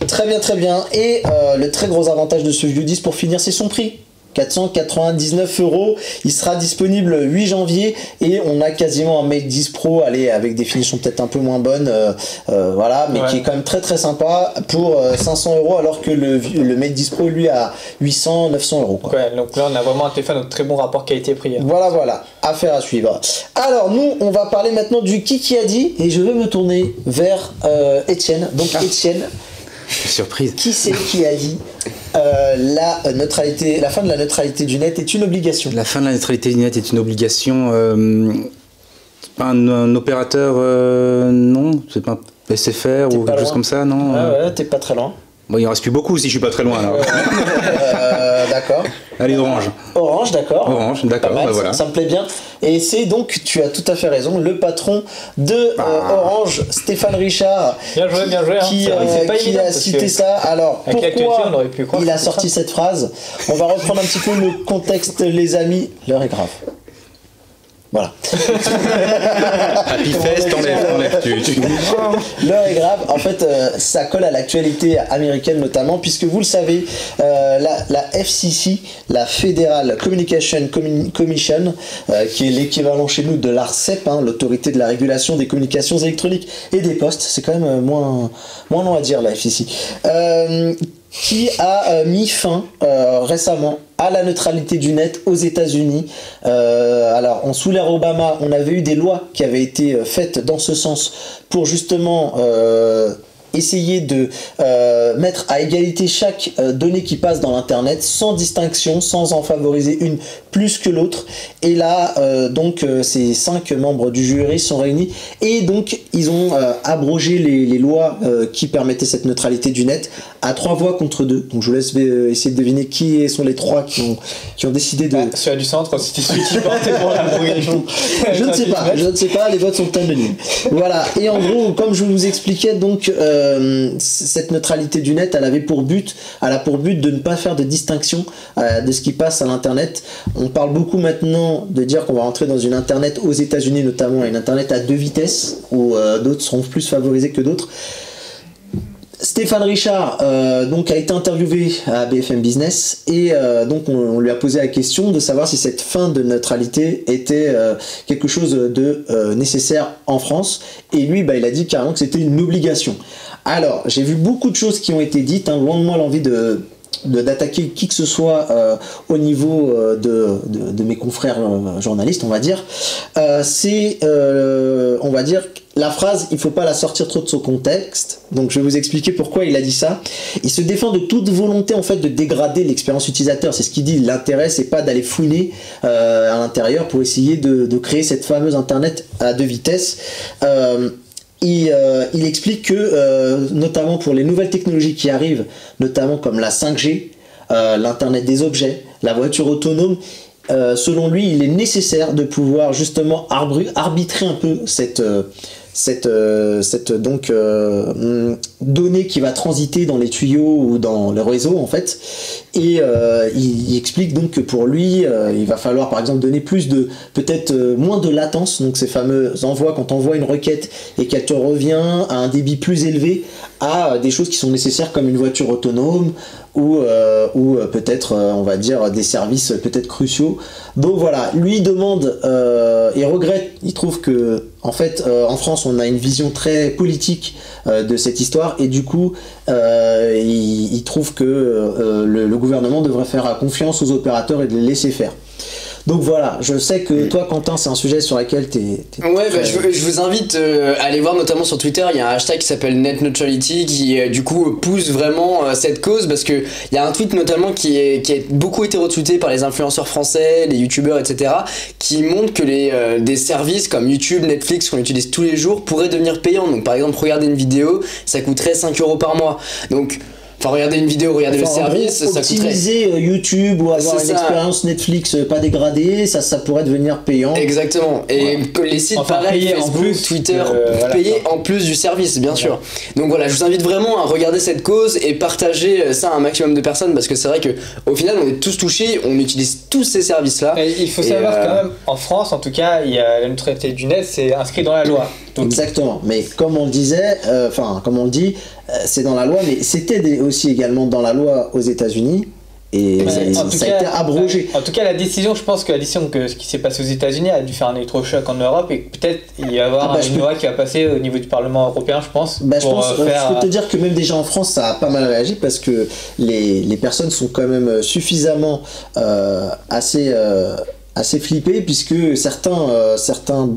A: Très bien, très bien. Et le très gros avantage de ce View 10 pour finir, c'est son prix. 499 €, il sera disponible le 8 janvier et on a quasiment un Mate 10 Pro, avec des finitions peut-être un peu moins bonnes, voilà, mais qui est quand même très très sympa pour 500 € alors que le Mate 10 Pro lui a 800-900 €. Quoi.
B: Ouais, donc là on a vraiment un téléphone au très bon rapport qualité-prix. Hein.
A: Voilà, affaire à suivre. Alors nous, on va parler maintenant du qui a dit et je vais me tourner vers Etienne. Donc Etienne,
C: surprise.
A: Qui c'est qui a dit la fin de la neutralité du net est une obligation? La fin de la neutralité du net est une obligation.
C: C'est pas un opérateur, non, c'est pas un SFR ou quelque chose comme ça, non?
A: Ah ouais, t'es pas très loin.
C: Bon, il en reste plus beaucoup si je suis pas très loin là.
A: D'accord.
C: Allez, Orange.
A: Orange, d'accord.
C: Orange, d'accord,
A: Pas mal,
C: bah voilà.
A: ça me plaît bien. Et c'est donc, tu as tout à fait raison, le patron de Orange, Stéphane Richard,
B: Bien joué, hein.
A: qui,
B: C'est pas
A: qui
B: évident,
A: a
B: parce
A: cité
B: que
A: ça. Alors,
B: avec l'actualité, on
A: pourquoi
B: aurait pu croire
A: il
B: que
A: a
B: c'était
A: sorti
B: ça.
A: cette phrase? On va reprendre un petit peu le contexte, les amis. L'heure est grave. Voilà.
C: Happy Fest, t'enlèves.
A: L'heure est grave. En fait, ça colle à l'actualité américaine notamment, puisque vous le savez, la FCC, la Federal Communication Commission, qui est l'équivalent chez nous de l'ARCEP, hein, l'autorité de la régulation des communications électroniques et des postes, c'est quand même moins long à dire, la FCC, qui a mis fin récemment à la neutralité du net aux États-Unis. Alors, sous l'ère Obama, on avait eu des lois qui avaient été faites dans ce sens pour justement essayer de mettre à égalité chaque donnée qui passe dans l'internet sans distinction, sans en favoriser une plus que l'autre. Et là, donc, ces 5 membres du jury sont réunis et donc ils ont abrogé les lois qui permettaient cette neutralité du net à 3 voix contre 2. Donc je vous laisse essayer de deviner qui sont les 3 qui ont décidé de...
B: Celui du centre, c'était celui qui portait pour l'abrogation.
A: Je ne sais pas, les votes sont unanimes. Voilà, et en gros, comme je vous expliquais, donc cette neutralité du net, elle a pour but de ne pas faire de distinction de ce qui passe à l'internet. On parle beaucoup maintenant de dire qu'on va rentrer dans une internet aux États-Unis notamment, une internet à 2 vitesses où d'autres seront plus favorisés que d'autres. Stéphane Richard donc a été interviewé à BFM Business et donc on lui a posé la question de savoir si cette fin de neutralité était quelque chose de nécessaire en France, et lui il a dit carrément que c'était une obligation. Alors j'ai vu beaucoup de choses qui ont été dites, hein, loin de moi l'envie d'attaquer qui que ce soit au niveau de mes confrères journalistes, on va dire. On va dire la phrase, il faut pas la sortir trop de son contexte. Donc je vais vous expliquer pourquoi il a dit ça. Il se défend de toute volonté en fait de dégrader l'expérience utilisateur. C'est ce qu'il dit. L'intérêt c'est pas d'aller fouiner à l'intérieur pour essayer de créer cette fameuse internet à 2 vitesses. Il explique que notamment pour les nouvelles technologies qui arrivent, notamment comme la 5G, l'internet des objets, la voiture autonome, selon lui il est nécessaire de pouvoir justement arbitrer un peu cette donnée qui va transiter dans les tuyaux ou dans le réseau en fait, et il explique donc que pour lui il va falloir par exemple donner peut-être moins de latence, donc ces fameux envois quand on envoie une requête et qu'elle te revient à un débit plus élevé, à des choses qui sont nécessaires comme une voiture autonome ou peut-être on va dire des services peut-être cruciaux. Donc voilà, lui demande et regrette, il trouve que en fait en France on a une vision très politique de cette histoire, et du coup il trouve que le gouvernement devrait faire confiance aux opérateurs et de les laisser faire. Donc voilà, je sais que toi Quentin c'est un sujet sur lequel
D: Ouais, je vous invite à aller voir notamment sur Twitter, il y a un hashtag qui s'appelle Net Neutrality qui du coup pousse vraiment cette cause, parce que il y a un tweet notamment qui a beaucoup été retweeté par les influenceurs français, les youtubeurs etc, qui montre que des services comme YouTube, Netflix qu'on utilise tous les jours pourraient devenir payants. Donc par exemple regarder une vidéo ça coûterait 5 € par mois, donc regarder une vidéo, regarder le service, ça coûterait.
A: Optimiser YouTube ou avoir une expérience Netflix pas dégradée, ça pourrait devenir payant.
D: Exactement. Et que les sites pareils, Facebook, Twitter, payer en plus du service, bien sûr. Donc voilà, je vous invite vraiment à regarder cette cause et partager ça à un maximum de personnes, parce que c'est vrai que au final on est tous touchés, on utilise tous ces services-là.
B: Et il faut savoir quand même, en France en tout cas, il y a la neutralité du net, c'est inscrit dans la loi.
A: Donc, exactement, mais comme on le disait, comme on le dit, c'est dans la loi, mais c'était aussi également dans la loi aux États-Unis, et ça a été abrogé.
B: En tout cas, la décision, je pense que la décision que ce qui s'est passé aux États-Unis a dû faire un électrochoc en Europe, et peut-être il va y avoir une loi qui va passer au niveau du Parlement européen, je pense.
A: Je peux te dire que même déjà en France, ça a pas mal réagi, parce que les personnes sont quand même suffisamment assez flippées, puisque certains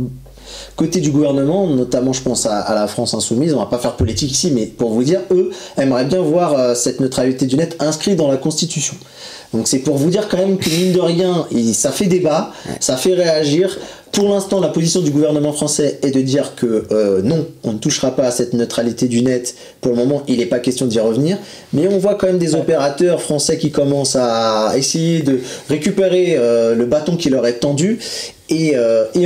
A: côté du gouvernement, notamment je pense à la France Insoumise, on va pas faire politique ici, mais pour vous dire, eux aimeraient bien voir cette neutralité du net inscrite dans la Constitution. Donc c'est pour vous dire quand même que mine de rien, ça fait débat, ça fait réagir. Pour l'instant, la position du gouvernement français est de dire que non, on ne touchera pas à cette neutralité du net. Pour le moment, il n'est pas question d'y revenir. Mais on voit quand même des opérateurs français qui commencent à essayer de récupérer le bâton qui leur est tendu. Et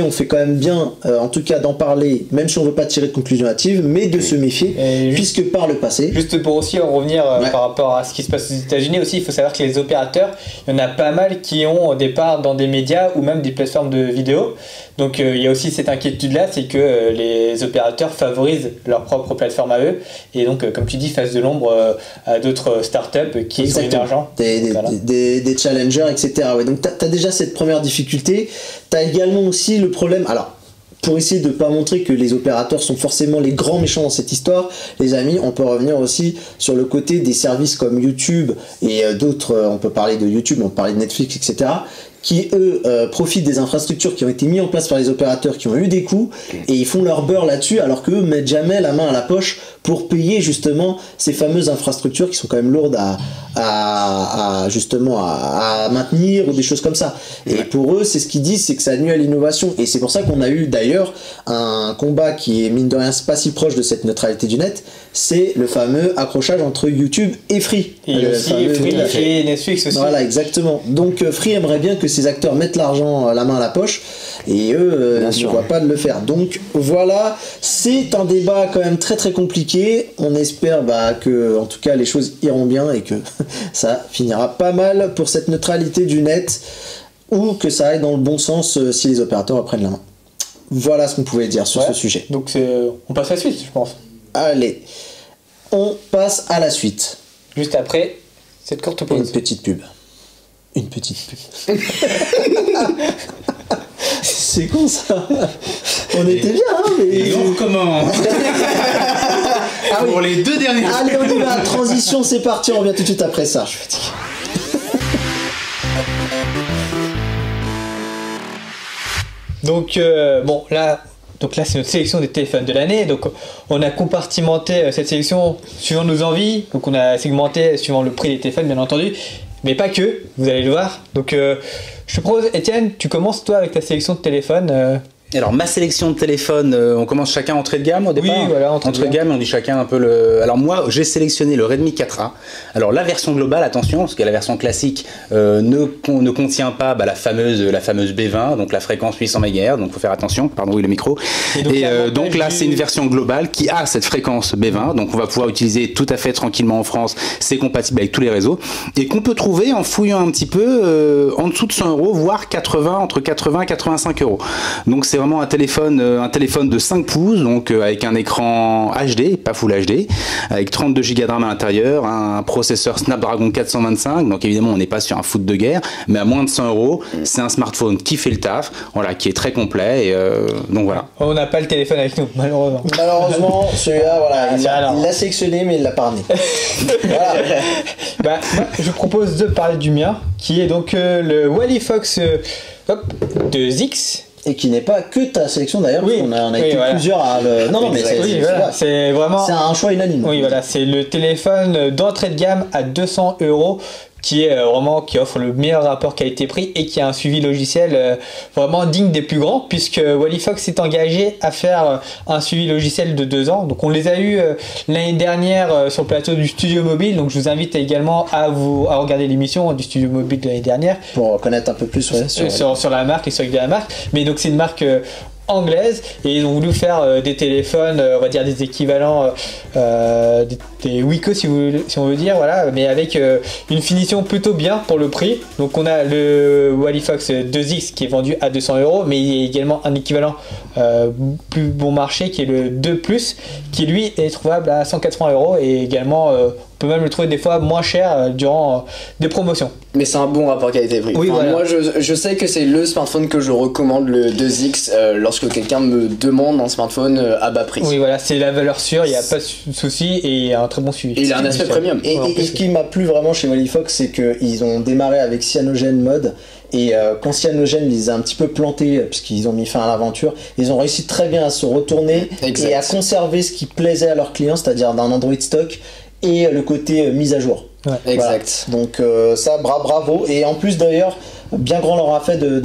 A: on fait quand même bien, en tout cas, d'en parler, même si on ne veut pas tirer de conclusion hâtive, mais de se méfier, puisque par le passé...
B: Juste pour aussi en revenir par rapport à ce qui se passe aux États-Unis aussi, il faut savoir que les opérateurs, il y en a pas mal qui ont au départ dans des médias ou même des plateformes de vidéo. Donc il y a aussi cette inquiétude-là, c'est que les opérateurs favorisent leur propre plateforme à eux, et donc comme tu dis, fassent de l'ombre à d'autres startups qui sont émergents.
A: Des challengers, etc. Ouais, donc tu as déjà cette première difficulté. Tu as également aussi le problème... Alors, pour essayer de ne pas montrer que les opérateurs sont forcément les grands méchants dans cette histoire, les amis, on peut revenir aussi sur le côté des services comme YouTube et d'autres, on peut parler de YouTube, on peut parler de Netflix, etc., qui eux profitent des infrastructures qui ont été mises en place par les opérateurs, qui ont eu des coûts, et ils font leur beurre là-dessus, alors qu'eux mettent jamais la main à la poche pour payer justement ces fameuses infrastructures qui sont quand même lourdes à maintenir ou des choses comme ça. Et pour eux, c'est ce qu'ils disent, c'est que ça nuit à l'innovation. Et c'est pour ça qu'on a eu d'ailleurs un combat qui est mine de rien pas si proche de cette neutralité du net, c'est le fameux accrochage entre YouTube et Free.
B: Et aussi Free et Netflix aussi.
A: Voilà, exactement. Donc Free aimerait bien que ces acteurs mettent l'argent, la main à la poche, et eux ne voient pas de le faire. Donc voilà, c'est un débat quand même très très compliqué. On espère que en tout cas les choses iront bien et que ça finira pas mal pour cette neutralité du net, ou que ça aille dans le bon sens si les opérateurs reprennent la main. Voilà ce qu'on pouvait dire sur ce sujet.
B: Donc on passe à la suite, je pense.
A: Allez, on passe à la suite.
B: Juste après cette courte pause.
A: Une petite pub. C'est con ça. On était bien, hein, mais...
C: Et on recommence. Pour les 2 dernières.
A: Allez, on y va. Transition, c'est parti. On revient tout de suite après ça. Je suis fatigué.
B: Donc là c'est notre sélection des téléphones de l'année. Donc on a compartimenté cette sélection suivant nos envies. Donc on a segmenté suivant le prix des téléphones, bien entendu, mais pas que, vous allez le voir. Donc je te propose, Étienne, tu commences toi avec ta sélection de téléphones.
C: Alors ma sélection de téléphone, on commence chacun entrée de gamme au départ.
B: Oui, voilà, entrée de gamme,
C: on dit chacun un peu le... Alors moi j'ai sélectionné le Redmi 4A. Alors la version globale, attention, parce que la version classique ne contient pas la fameuse B20, donc la fréquence 800 MHz, donc faut faire attention, pardon, oui le micro. Et donc là c'est une version globale qui a cette fréquence B20, donc on va pouvoir utiliser tout à fait tranquillement en France, c'est compatible avec tous les réseaux, et qu'on peut trouver en fouillant un petit peu en dessous de 100 €, voire entre 80 et 85 €. Donc c'est vraiment un téléphone de 5 pouces, donc avec un écran HD, pas Full HD, avec 32 Go de RAM à l'intérieur, un processeur Snapdragon 425, donc évidemment on n'est pas sur un foot de guerre, mais à moins de 100 €, c'est un smartphone qui fait le taf, voilà, qui est très complet, et donc voilà.
B: On n'a pas le téléphone avec nous, malheureusement.
A: Malheureusement, celui-là, voilà, il l'a sélectionné, mais il l'a pas ramené.
B: Voilà. Je propose de parler du mien, qui est donc le Wally-Fox 2X.
A: Et qui n'est pas que ta sélection d'ailleurs,
B: oui,
A: on a été plusieurs à le... Non, mais
B: c'est vraiment...
A: C'est un choix unanime.
B: Oui, voilà, c'est le téléphone d'entrée de gamme à 200 € qui offre le meilleur rapport qualité-prix et qui a un suivi logiciel vraiment digne des plus grands, puisque Wally-Fox s'est engagé à faire un suivi logiciel de 2 ans. Donc on les a eu l'année dernière sur le plateau du Studio Mobile, donc je vous invite également à regarder l'émission du Studio Mobile de l'année dernière
A: pour connaître un peu plus
B: sur la marque, l'historique de la marque. Mais donc c'est une marque anglaise, et ils ont voulu faire des téléphones, on va dire des équivalents des Wiko si on veut dire, voilà, mais avec une finition plutôt bien pour le prix. Donc on a le Wally-Fox 2X qui est vendu à 200 €, mais il y a également un équivalent plus bon marché qui est le 2 Plus, qui lui est trouvable à 180 € et également on peut même le trouver des fois moins cher durant des promotions.
D: Mais c'est un bon rapport qualité-prix.
B: Oui, voilà.
D: Moi je sais que c'est le smartphone que je recommande, le 2X, lorsque quelqu'un me demande un smartphone à bas prix.
B: Oui, voilà, c'est la valeur sûre, il n'y a pas de souci et il y a un très bon suivi.
D: Et il a un aspect premium.
A: Et ce qui m'a plu vraiment chez Wally-Fox, c'est qu'ils ont démarré avec Cyanogen Mode. Et quand Cyanogen les a un petit peu plantés, puisqu'ils ont mis fin à l'aventure, ils ont réussi très bien à se retourner et à conserver ce qui plaisait à leurs clients, c'est-à-dire d'un Android stock et le côté mise à jour.
D: Ouais, exact.
A: Voilà. Donc ça, bravo. Et en plus d'ailleurs, bien grand leur a fait de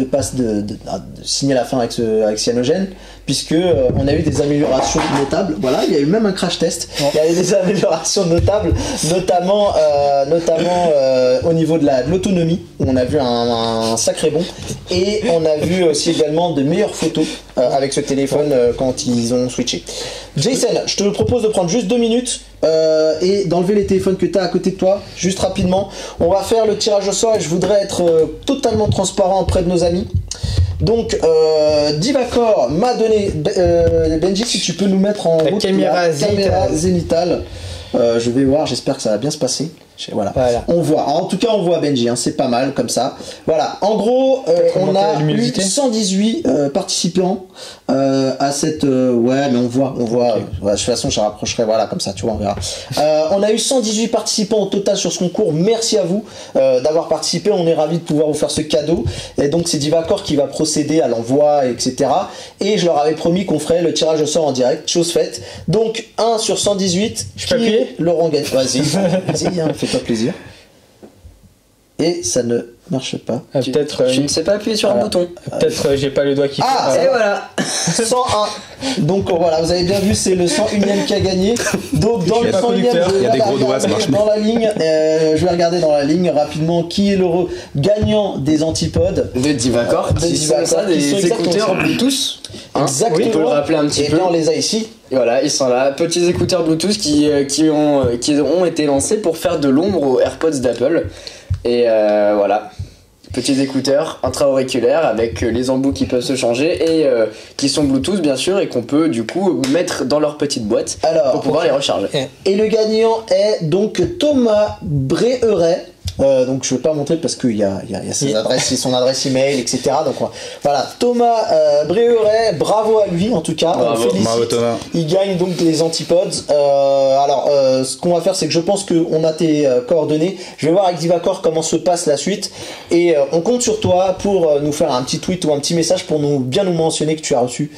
A: signer la fin avec Cyanogen, puisque on a eu des améliorations notables. Voilà, il y a eu même un crash test. Il y a eu des améliorations notables, notamment au niveau de l'autonomie, où on a vu un sacré bond, et on a vu aussi également de meilleures photos avec ce téléphone quand ils ont switché. Jason, je te propose de prendre juste 2 minutes et d'enlever les téléphones que tu as à côté de toi, juste rapidement. On va faire le tirage au sort et je voudrais être totalement transparent auprès de nos amis. Donc, Divacor m'a donné, Benji, si tu peux nous mettre en route
B: caméra
A: zénitale. Je vais voir, j'espère que ça va bien se passer. Voilà. On voit. Alors, en tout cas, on voit Benji, hein, c'est pas mal comme ça. Voilà. En gros, on a eu 118 participants à cette. Ouais, mais on voit.
B: Okay.
A: De toute façon, je rapprocherai. Voilà, comme ça, tu vois, on verra. On a eu 118 participants au total sur ce concours. Merci à vous d'avoir participé. On est ravis de pouvoir vous faire ce cadeau. Et donc, c'est Divacor qui va procéder à l'envoi, etc. Et je leur avais promis qu'on ferait le tirage au sort en direct. Chose faite. Donc, 1 sur 118.
B: Je peux appuyer
A: Laurent Gagne. Vas-y, hein, fais-toi plaisir. Et ça ne marche pas.
B: Peut-être.
D: Je ne sais pas appuyer sur un bouton.
B: Peut-être j'ai pas le doigt qui.
D: Et voilà.
A: 101. Donc voilà, vous avez bien vu, c'est le 101ème qui a gagné. Donc dans le 101ème,
C: il y a des gros doigts, ça marche
A: dans la ligne. Je vais regarder dans la ligne rapidement qui est le gagnant des antipodes.
D: De Divacor. Des écouteurs Bluetooth.
A: Exactement.
D: On peut le rappeler un petit peu.
A: Et bien on les a ici.
D: Et voilà, ils sont là, petits écouteurs Bluetooth qui ont été lancés pour faire de l'ombre aux AirPods d'Apple. Et voilà, petits écouteurs intra-auriculaires avec les embouts qui peuvent se changer et qui sont Bluetooth bien sûr et qu'on peut du coup mettre dans leur petite boîte pour pouvoir les recharger.
A: Et le gagnant est donc Thomas Bréheret. Donc je vais pas montrer parce qu'il y a ses adresses, son adresse email, etc. Donc voilà, Thomas Bréheret, bravo à lui en tout cas.
C: Bravo Thomas.
A: Il gagne donc des antipodes. Ce qu'on va faire, c'est que je pense qu'on a tes coordonnées. Je vais voir avec Divacor comment se passe la suite et on compte sur toi pour nous faire un petit tweet ou un petit message pour bien nous mentionner que tu as reçu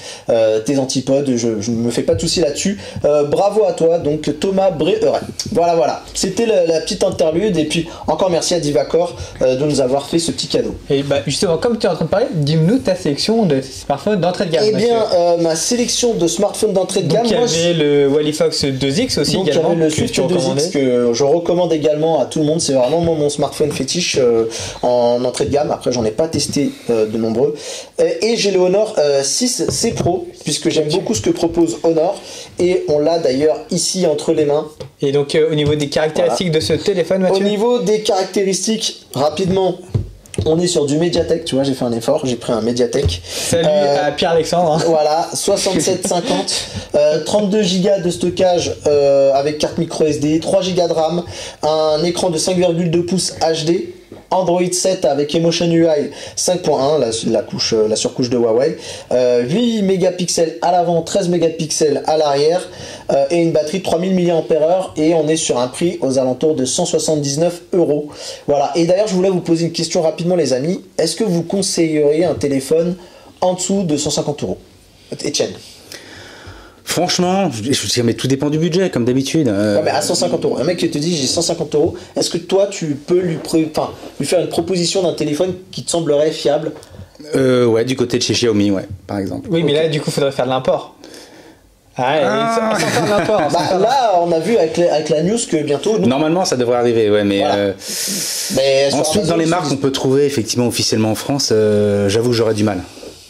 A: tes antipodes. Je ne me fais pas de soucis là-dessus. Bravo à toi, donc Thomas Bréheret. Voilà. C'était la petite interlude et puis encore merci à Divacor de nous avoir fait ce petit cadeau.
B: Et bah justement, comme tu es en train de parler, dis-nous ta sélection de smartphones d'entrée de gamme.
A: Eh bien, ma sélection de smartphones d'entrée de gamme.
B: Donc il y avait le Wally Fox 2X aussi
A: donc,
B: également.
A: Le Swift 2X que je recommande également à tout le monde. C'est vraiment mon smartphone fétiche en entrée de gamme. Après, j'en ai pas testé de nombreux. Et j'ai le Honor 6C Pro puisque j'aime beaucoup ce que propose Honor et on l'a d'ailleurs ici entre les mains.
B: Et donc au niveau des caractéristiques de ce téléphone, Mathieu ?
A: Au niveau des caractéristiques, rapidement, on est sur du Mediatek, tu vois, j'ai fait un effort, j'ai pris un Mediatek.
B: Salut à Pierre-Alexandre. Hein.
A: Voilà, 6750, 32 Go de stockage avec carte micro SD, 3 Go de RAM, un écran de 5,2 pouces HD. Android 7 avec Emotion UI 5.1, la surcouche de Huawei, 8 mégapixels à l'avant, 13 mégapixels à l'arrière et une batterie de 3000 mAh et on est sur un prix aux alentours de 179 €. Voilà, et d'ailleurs je voulais vous poser une question rapidement les amis, est-ce que vous conseilleriez un téléphone en dessous de 150 €? Etienne.
C: Franchement, je dirais, mais tout dépend du budget, comme d'habitude.
A: Ouais, mais à 150 €. Un mec qui te dit j'ai 150 €, est-ce que toi tu peux lui faire une proposition d'un téléphone qui te semblerait fiable?
C: Ouais, du côté de chez Xiaomi, ouais, par exemple.
B: Oui, mais là, du coup, il faudrait faire de l'import. Sans faire de l'import.
A: Là, on a vu avec la news que bientôt.
C: Normalement, ça devrait arriver, ouais, mais.
A: Voilà.
C: Ensuite, dans les marques qu'on peut trouver effectivement officiellement en France, j'avoue que j'aurais du mal.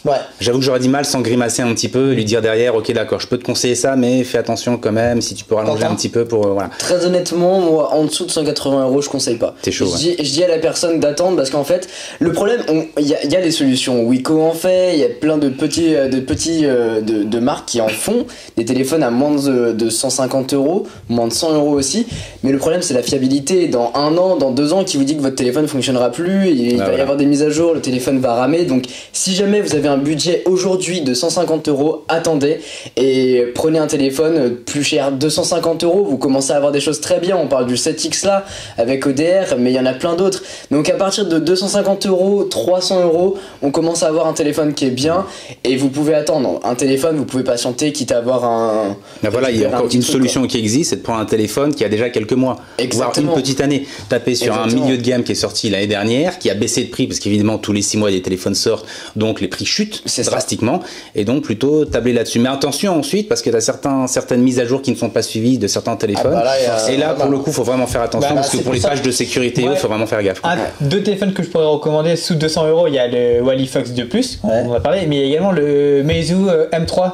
A: Ouais.
C: J'avoue que j'aurais du mal sans grimacer un petit peu, lui dire derrière, ok d'accord, je peux te conseiller ça, mais fais attention quand même, si tu peux rallonger un petit peu pour... voilà.
D: Très honnêtement, moi, en dessous de 180 €, je conseille pas.
C: T'es chaud,
D: Je dis à la personne d'attendre parce qu'en fait, le problème, il y a des solutions. Wiko en fait, il y a plein de de marques qui en font, des téléphones à moins de 150 €, moins de 100 € aussi, mais le problème c'est la fiabilité. Dans 1 an, dans 2 ans, qui vous dit que votre téléphone fonctionnera plus, il va y avoir des mises à jour, le téléphone va ramer, donc si jamais vous avez un budget aujourd'hui de 150 €, attendez et prenez un téléphone plus cher, 250 €. Vous commencez à avoir des choses très bien. On parle du 7X là avec ODR, mais il y en a plein d'autres. Donc à partir de 250 €, 300 €, on commence à avoir un téléphone qui est bien et vous pouvez attendre. Un téléphone, vous pouvez patienter, quitte à avoir un.
C: Voilà, il y a encore une solution qui existe, c'est de prendre un téléphone qui a déjà quelques mois, voire une petite année. Taper sur un milieu de gamme qui est sorti l'année dernière, qui a baissé de prix parce qu'évidemment tous les 6 mois des téléphones sortent, donc les prix chutent drastiquement, et donc plutôt tabler là-dessus. Mais attention ensuite, parce qu'il y a certaines mises à jour qui ne sont pas suivies de certains téléphones, et là pour le coup il faut vraiment faire attention, parce que pour les pages de sécurité, il faut vraiment faire gaffe.
B: Deux téléphones que je pourrais recommander sous 200 €, il y a le Wally Fox 2 Plus, on va parler, mais il y a également le Meizu M3.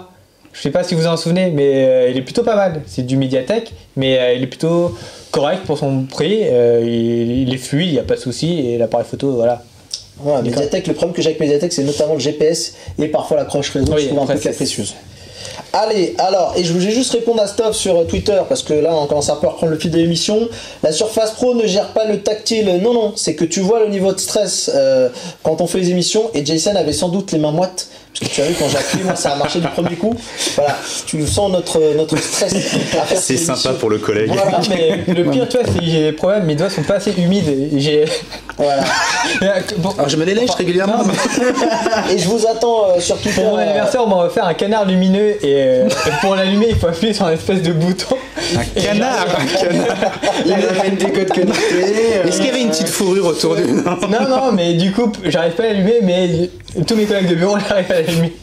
B: Je sais pas si vous en souvenez, mais il est plutôt pas mal. C'est du Mediatek, mais il est plutôt correct pour son prix. Il est fluide, il n'y a pas de souci, et l'appareil photo, voilà.
A: Ouais, Mediatek, le problème que j'ai avec Mediatek, c'est notamment le GPS et parfois l'accroche réseau, je trouve un peu capricieuse. Allez, alors, et je voulais juste répondre à Stop sur Twitter, parce que là on commence un peu à reprendre le fil de l'émission. La Surface Pro ne gère pas le tactile, non, c'est que tu vois le niveau de stress quand on fait les émissions, et Jason avait sans doute les mains moites, parce que tu as vu quand j'ai appuyé, moi ça a marché du premier coup. Voilà, tu sens notre stress à faire.
C: C'est sympa pour le collègue.
B: Voilà, mais le pire, tu vois, c'est que j'ai des problèmes, mes doigts sont pas assez humides, et j'ai...
A: Voilà.
B: Bon,
C: alors je me délèche régulièrement.
A: Et je vous attends sur Twitter.
B: Pour mon anniversaire, on m'a offert un canard lumineux, et pour l'allumer, il faut appuyer sur un espèce de bouton.
C: Un canard.
D: Il amène des codes connectés.
C: Est-ce qu'il y avait une petite fourrure autour du...
B: Non, mais du coup, j'arrive pas à l'allumer, mais tous mes collègues de bureau j'arrive à l'allumer.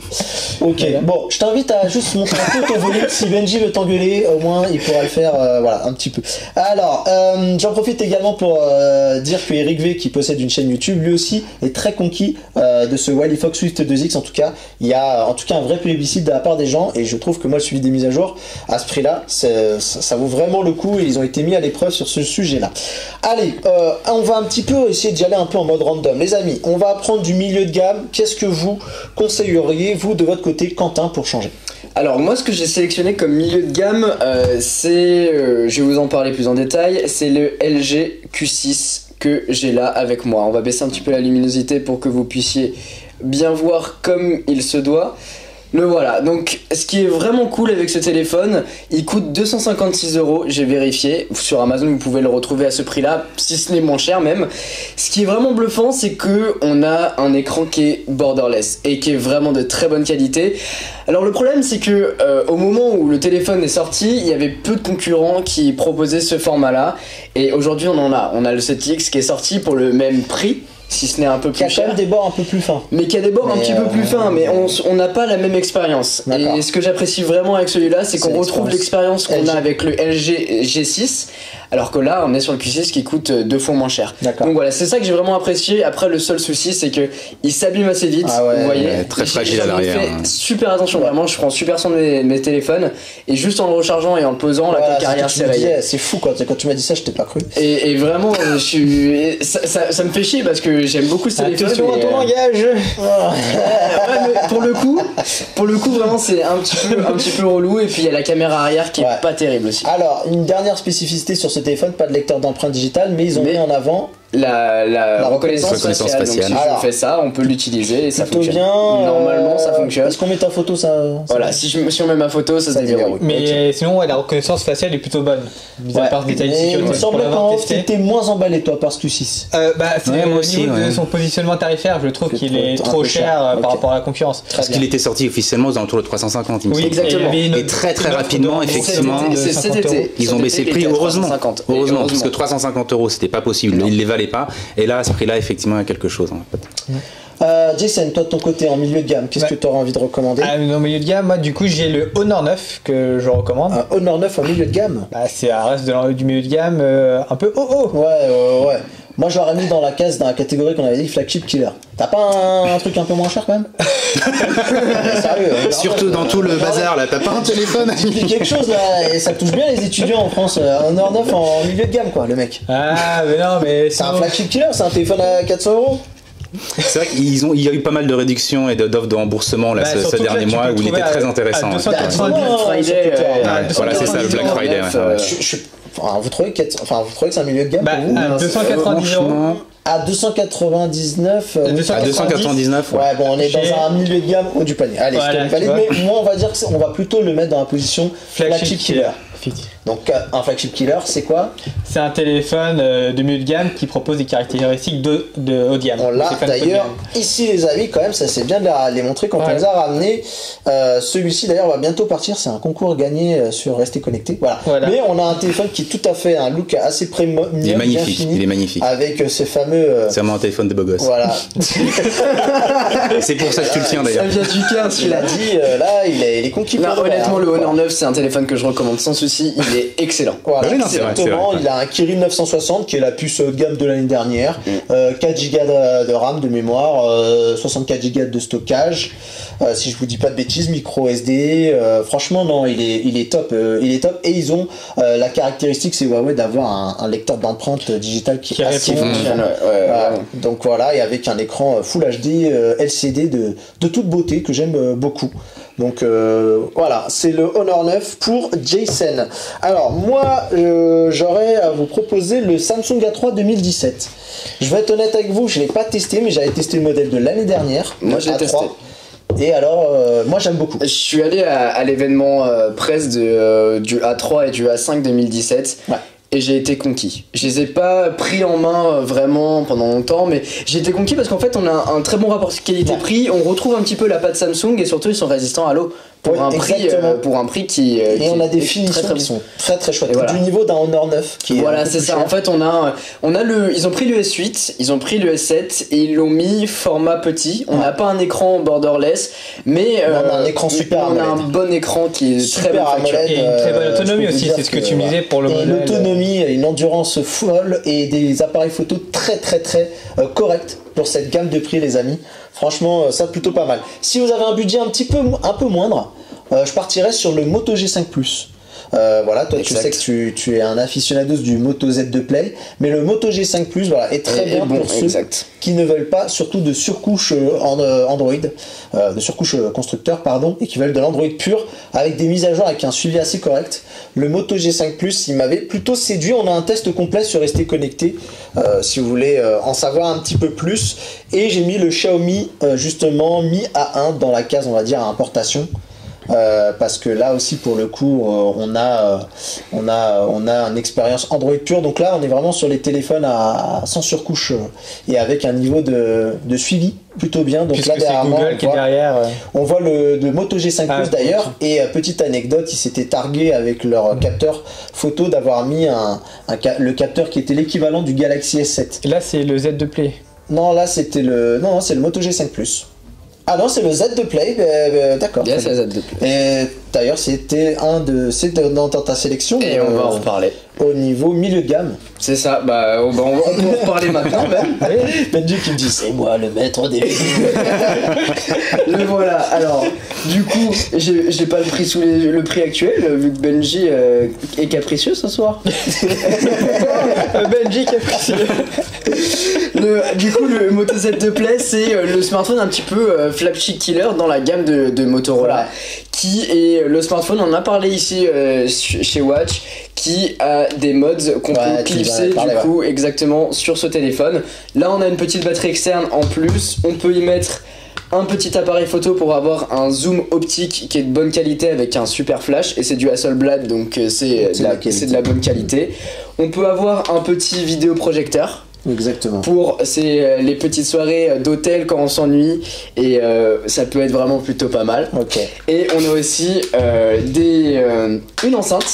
A: Ok, bon, je t'invite à juste monter un peu ton volume. Si Benji veut t'engueuler, au moins il pourra le faire, voilà, un petit peu. Alors, j'en profite également pour dire que Eric V, qui possède une chaîne YouTube, lui aussi est très conquis de ce Wally Fox Swift 2X. En tout cas, il y a un vrai plébiscite de la part des gens, et je trouve que moi, le suivi des mises à jour à ce prix-là, ça vaut vraiment le coup, et ils ont été mis à l'épreuve sur ce sujet-là. Allez, on va un petit peu essayer d'y aller un peu en mode random. Les amis, on va prendre du milieu de gamme. Qu'est-ce que vous conseilleriez, vous, de votre côté, Quentin, pour changer?
D: Alors moi, ce que j'ai sélectionné comme milieu de gamme, c'est, je vais vous en parler plus en détail, c'est le LG Q6 que j'ai là avec moi. On va baisser un petit peu la luminosité pour que vous puissiez bien voir comme il se doit. Le voilà, donc ce qui est vraiment cool avec ce téléphone, il coûte 256 €, j'ai vérifié, sur Amazon vous pouvez le retrouver à ce prix là, si ce n'est moins cher même. Ce qui est vraiment bluffant, c'est que on a un écran qui est borderless et qui est vraiment de très bonne qualité. Alors le problème, c'est que au moment où le téléphone est sorti, il y avait peu de concurrents qui proposaient ce format là, et aujourd'hui on a le 7X qui est sorti pour le même prix, si ce n'est un peu plus cher.
A: Qui a quand même des bords un peu plus fins.
D: Mais qui a des bords un petit peu plus fins, mais on n'a pas la même expérience. Et ce que j'apprécie vraiment avec celui-là, c'est qu'on retrouve l'expérience qu'on a avec le LG G6, alors que là, on est sur le Q6 qui coûte 2 fois moins cher. Donc voilà, c'est ça que j'ai vraiment apprécié. Après, le seul souci, c'est que il s'abîme assez vite. Vous voyez,
C: très fragile à l'arrière.
D: Super attention, vraiment, je prends super soin de mes téléphones, et juste en le rechargeant et en le posant, la coque arrière s'est rayée.
A: C'est fou, quand tu m'as dit ça, je t'ai pas cru.
D: Et vraiment, ça me fait chier parce que j'aime beaucoup ce téléphone.
B: Attention à ton langage.
D: Mais pour le coup, vraiment, c'est un petit peu relou. Et puis il y a la caméra arrière qui est pas terrible aussi.
A: Alors, une dernière spécificité sur ce téléphone, pas de lecteur d'empreintes digitales, mais ils ont mis en avant
D: la reconnaissance faciale. Donc si on fait ça, on peut l'utiliser et ça fonctionne. Normalement, ça fonctionne.
A: Est-ce qu'on met ta photo, ça
D: voilà, si on met ma photo, ça se déverrouille.
B: Mais sinon, la reconnaissance faciale est plutôt bonne. Mis à part des détails de sécurité.
A: Il me semble que t'étais moins emballé, toi, par ce Q6.
B: C'est au niveau de son positionnement tarifaire, je trouve qu'il est trop cher par rapport à la concurrence.
C: Parce qu'il était sorti officiellement aux alentours de 350, il me semble.
D: Oui, exactement.
C: Et très rapidement, effectivement, ils ont baissé le prix, heureusement. Heureusement, parce que 350 €, c'était pas possible. Ils les valaient pas, et là à ce prix là effectivement il y a quelque chose.
A: Jason, toi de ton côté en milieu de gamme, qu'est-ce que tu aurais envie de recommander?
B: En milieu de gamme, moi du coup j'ai le Honor 9 que je recommande.
A: Un Honor 9 en milieu de gamme?
B: C'est un reste du milieu de gamme un peu haut.
A: Ouais. Moi je l'aurais mis dans la catégorie qu'on avait dit flagship killer. T'as pas un truc un peu moins cher quand même? Sérieux,
C: surtout dans tout le bazar là, t'as pas un téléphone?
A: Tu dis quelque chose là, et ça touche bien les étudiants en France. Un Honor 9 en milieu de gamme quoi, le mec.
B: Ah mais non, mais
A: c'est un flagship killer, c'est un téléphone à 400 €.
C: C'est vrai qu'il y a eu pas mal de réductions et d'offres de remboursement là, ce dernier mois où il était très intéressant.
D: Black Friday,
C: voilà, c'est ça le Black Friday.
A: Vous trouvez que c'est un milieu de gamme pour vous?
B: 290 €.
A: À 299.
C: À 299, ouais.
A: Ouais, bon, on est dans un milieu de gamme haut du panier. Allez,
B: Voilà,
A: je te le valide, mais moi, on va dire qu'on va plutôt le mettre dans la position flagship killer. Donc, un flagship killer, c'est quoi?
B: C'est un téléphone de milieu de gamme qui propose des caractéristiques de haut de gamme.
A: On l'a
B: C'est
A: d'ailleurs ici, les amis, quand même, ça c'est bien de les montrer quand on les a ramenés. Celui-ci d'ailleurs va bientôt partir, c'est un concours gagné sur Rester Connecté. Voilà. Mais on a un téléphone qui est tout à fait un look assez premium,
C: il est magnifique,
A: bien fini,
C: il est magnifique.
A: avec ces fameux.
C: C'est vraiment un téléphone de beau gosse.
A: Voilà.
C: C'est pour ça que tu le tiens d'ailleurs.
D: Ça vient du cœur,
A: Il a dit, là, il est conquis.
D: Non, honnêtement, le Honor 9, c'est un téléphone que je recommande sans souci. Il est excellent.
A: Voilà,
C: oui, non, c'est vrai,
A: exactement.
C: c'est vrai.
A: Il a un Kirin 960 qui est la puce haut de gamme de l'année dernière, 4 Go de RAM de mémoire, 64 Go de stockage. Si je vous dis pas de bêtises, micro SD. Franchement, non, il est top. Il est top. Et ils ont la caractéristique, c'est Huawei d'avoir un lecteur d'empreintes digitales qui est assez fonctionnel. Donc voilà, et avec un écran Full HD LCD de toute beauté que j'aime beaucoup. Donc voilà, c'est le Honor 9 pour Jason. Alors moi, j'aurais à vous proposer le Samsung A3 2017. Je vais être honnête avec vous, je l'ai pas testé, mais j'avais testé le modèle de l'année dernière.
D: Moi, je l'ai testé.
A: Et alors, moi j'aime beaucoup.
D: Je suis allé à l'événement presse du A3 et du A5 2017. Ouais. Et j'ai été conquis. Je les ai pas pris en main vraiment pendant longtemps, mais j'ai été conquis parce qu'en fait on a un très bon rapport qualité-prix, on retrouve un petit peu la patte Samsung et surtout ils sont résistants à l'eau. Pour un prix qui
A: et
D: qui
A: on a des
D: est
A: finitions
D: très
A: qui sont très très chouettes,
D: voilà.
A: Du niveau d'un Honor 9 qui
D: voilà, c'est ça. En fait, on a ils ont pris le S8, ils ont pris le S7 et ils l'ont mis format petit. On n'a pas un écran borderless, mais
A: on a un écran super
D: on a
A: AMOLED.
D: un bon écran qui est
A: Super
D: très bonne facture.
A: AMOLED,
B: Et une très bonne autonomie aussi, c'est ce que tu me disais pour le
A: et
B: modèle.
A: L'autonomie, une endurance folle et des appareils photo très très très corrects pour cette gamme de prix, les amis. Franchement, ça plutôt pas mal. Si vous avez un budget un peu moindre, je partirais sur le Moto G5 Plus. Voilà, toi
D: Exact.
A: tu sais que tu es un aficionados du Moto Z2 Play, mais le Moto G5 Plus voilà, est très bien pour ceux qui ne veulent pas surtout de surcouche Android, de surcouche constructeur pardon, et qui veulent de l'Android pur avec des mises à jour avec un suivi assez correct. Le Moto G5 Plus, il m'avait plutôt séduit. On a un test complet sur Rester Connecté si vous voulez en savoir un petit peu plus. Et j'ai mis le Xiaomi justement Mi A1 dans la case, on va dire, à importation. Parce que là aussi pour le coup on a une expérience Android pure, donc là on est vraiment sur les téléphones sans surcouche et avec un niveau de suivi plutôt bien. Donc
B: puisque
A: là derrière moi
B: Google qui est derrière.
A: on voit le Moto G5 Plus d'ailleurs, et petite anecdote, ils s'étaient targués avec leur capteur photo d'avoir mis le capteur qui était l'équivalent du Galaxy S7.
B: Et là c'est le Z2 Play.
A: Non, là c'était c'est le Moto G5 Plus. Ah non, c'est le Z2 Play, d'accord.
D: Yes, c'est le Z2 Play.
A: Et d'ailleurs, c'était c'est dans ta sélection.
D: Et on va en reparler.
A: Au niveau milieu de gamme.
D: C'est ça, on peut en reparler maintenant même.
A: Benji qui me dit, c'est moi le maître des
D: Le voilà, alors, du coup, j'ai pas le prix sous le prix actuel, vu que Benji est capricieux ce soir.
B: Benji capricieux.
D: Du coup, le Moto Z2 Play, c'est le smartphone un petit peu flagship killer dans la gamme de Motorola, qui est le smartphone, on en a parlé ici chez Watch, qui a des mods qu'on peut clipser exactement sur ce téléphone. Là, on a une petite batterie externe en plus, on peut y mettre un petit appareil photo pour avoir un zoom optique qui est de bonne qualité avec un super flash, et c'est du Hasselblad, donc c'est de la bonne qualité. On peut avoir un petit vidéoprojecteur.
A: Exactement.
D: Pour les petites soirées d'hôtel quand on s'ennuie, et ça peut être vraiment plutôt pas mal.
A: Ok.
D: Et on a aussi une enceinte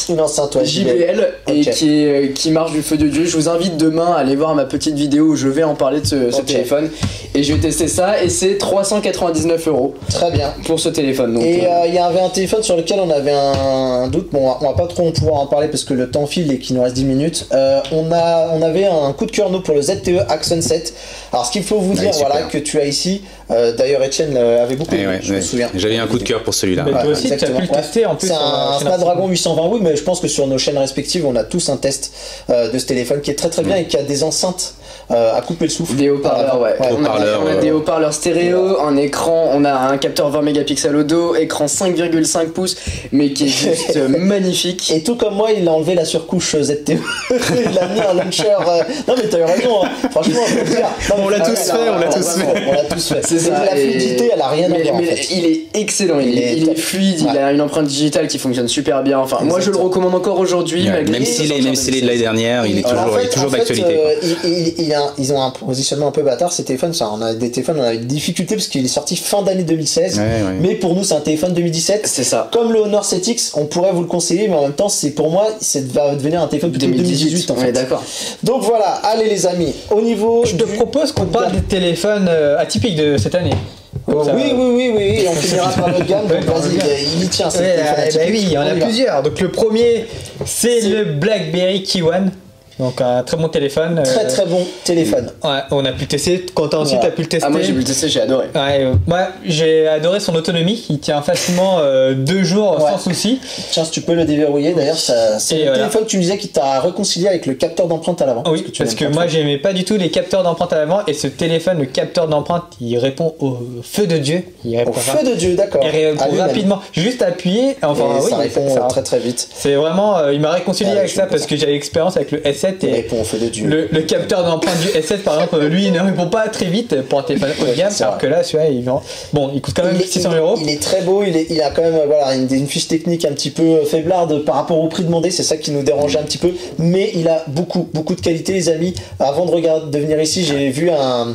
D: JBL et qui marche du feu de Dieu. Je vous invite demain à aller voir ma petite vidéo où je vais en parler de ce téléphone, et je vais tester ça, et c'est 399 €. Très bien. Pour ce téléphone. Donc,
A: et il y avait un téléphone sur lequel on avait un doute. Bon, on va pas trop pouvoir en parler parce que le temps file et qu'il nous reste 10 minutes. On avait un coup de cœur nous pour le ZTE Axon 7. Alors ce qu'il faut vous dire, voilà, que tu as ici, D'ailleurs, Etienne avait beaucoup aimé, je me souviens.
C: J'avais un coup de cœur pour celui-là.
B: Mais toi aussi, tu as pu le tester en plus.
A: C'est un Snapdragon 820, oui, mais je pense que sur nos chaînes respectives, on a tous un test de ce téléphone qui est très très bien et qui a des enceintes à couper le souffle.
D: Des haut-parleurs, ouais. On a des haut-parleurs stéréo, un écran, on a un capteur 20 mégapixels au dos, écran 5,5 pouces, mais qui est juste magnifique.
A: Et tout comme moi, il a enlevé la surcouche ZTE. Il a mis un launcher. Non, mais t'as eu raison, hein. Franchement, je peux te dire.
C: On l'a tous fait, on l'a tous fait.
A: C'est ça. La fluidité, elle a rien à voir.
D: Mais il est excellent, il est fluide, il a une empreinte digitale qui fonctionne super bien. Enfin, moi je le recommande encore aujourd'hui.
C: Même s'il est de l'année dernière, il est toujours d'actualité.
A: Ils ont un positionnement un peu bâtard, ces téléphones. On a des téléphones, on a des difficultés parce qu'il est sorti fin d'année 2016. Mais pour nous, c'est un téléphone 2017.
D: C'est ça.
A: Comme le Honor 7X, on pourrait vous le conseiller, mais en même temps, pour moi, va devenir un téléphone plutôt 2018 en fait.
D: D'accord.
A: Donc voilà, allez les amis, au niveau.
B: Je te propose qu'on parle des téléphones atypiques de cette année.
A: Oui, on finira par notre gamme, donc vas-y, il y tient.
B: Oui, il y en a plusieurs. Donc le premier, c'est le BlackBerry Key-One. Donc un très bon téléphone.
A: Très bon téléphone.
B: Ouais, on a pu le tester. Quentin aussi, t'as pu le tester.
D: Ah, moi j'ai pu le tester, j'ai adoré.
B: Ouais, moi j'ai adoré son autonomie. Il tient facilement 2 jours sans souci.
A: Tiens, si tu peux le déverrouiller, d'ailleurs, c'est le téléphone que tu me disais qui t'a réconcilié avec le capteur d'empreinte à l'avant.
B: Oui, parce que moi j'aimais pas du tout les capteurs d'empreinte à l'avant, et ce téléphone, le capteur d'empreinte, il répond au feu de Dieu.
A: Au feu de Dieu, d'accord.
B: Il répond rapidement. Juste appuyer, enfin
A: ça répond très vite.
B: C'est vraiment, il m'a réconcilié avec ça parce que j'avais l'expérience avec le S7 et
A: répond au feu de Dieu.
B: Le capteur d'empreinte du S7 par exemple, lui il ne répond pas très vite pour un téléphone haut de gamme, alors que là celui-là il coûte quand même 600 €.
A: Il est très beau, il a quand même une fiche technique un petit peu faiblarde par rapport au prix demandé, c'est ça qui nous dérangeait un petit peu, mais il a beaucoup de qualité les amis. Avant de venir ici, j'ai vu un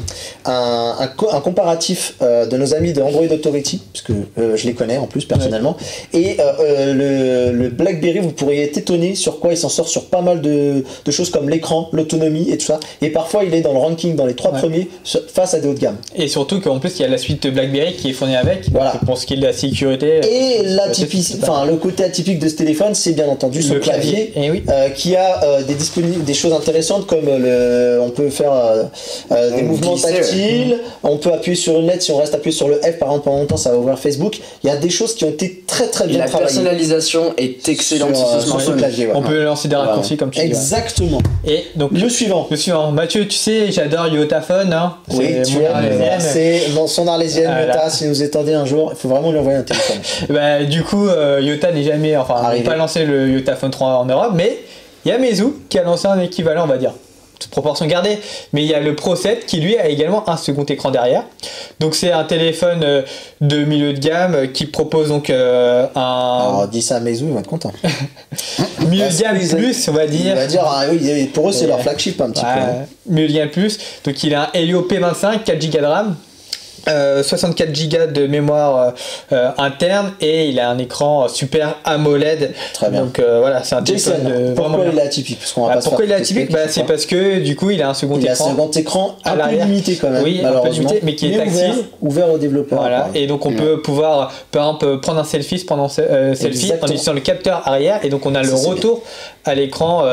A: comparatif de nos amis de Android Authority, parce que je les connais en plus personnellement, et le BlackBerry, vous pourriez être étonné sur quoi il s'en sort sur pas mal de choses comme l'écran, l'autonomie et tout ça, et parfois il est dans le ranking dans les 3 premiers face à des hauts de gamme.
B: Et surtout qu'en plus il y a la suite de BlackBerry qui est fournie avec, pour ce qui est de la sécurité.
A: Et le côté atypique de ce téléphone, c'est bien entendu son clavier, qui a des choses intéressantes comme on peut faire des mouvements tactiles, on peut appuyer sur une lettre, si on reste appuyé sur le F par exemple pendant longtemps, ça va ouvrir Facebook. Il y a des choses qui ont été très bien travaillées.
D: La personnalisation est excellente sur ce clavier.
B: On peut lancer des raccourcis comme tu dis.
A: Exactement.
B: Et donc le suivant. Mathieu, tu sais, j'adore Yotaphone, hein.
A: Oui, c'est son arlésienne. Yota, si nous étendez un jour, il faut vraiment lui envoyer un téléphone.
B: Du coup, Yota n'est jamais, n'a pas lancé le Yotaphone 3 en Europe, mais il y a Meizu qui a lancé un équivalent, on va dire, toute proportion gardée, mais il y a le Pro 7 qui lui a également un second écran derrière. Donc c'est un téléphone de milieu de gamme qui propose donc un...
A: Alors dis ça à Meizu, il va être content.
B: Milieu de gamme plus, on va dire.
A: Il va dire, oui, pour eux c'est leur flagship un petit peu.
B: Milieu de gamme plus, donc il a un Helio P25, 4 Go de RAM. 64 Go de mémoire interne, et il a un écran super AMOLED.
A: Très bien.
B: Donc voilà, c'est un téléphone
A: pourquoi il est atypique?
B: Pourquoi il est atypique? C'est parce que du coup il a un second écran.
A: Il a un second écran un peu limité quand même.
B: Oui, un peu limité, mais qui est tactile,
A: ouvert aux développeurs.
B: Voilà, et donc on peut pouvoir par exemple prendre un selfie en utilisant le capteur arrière, et donc on a le retour à l'écran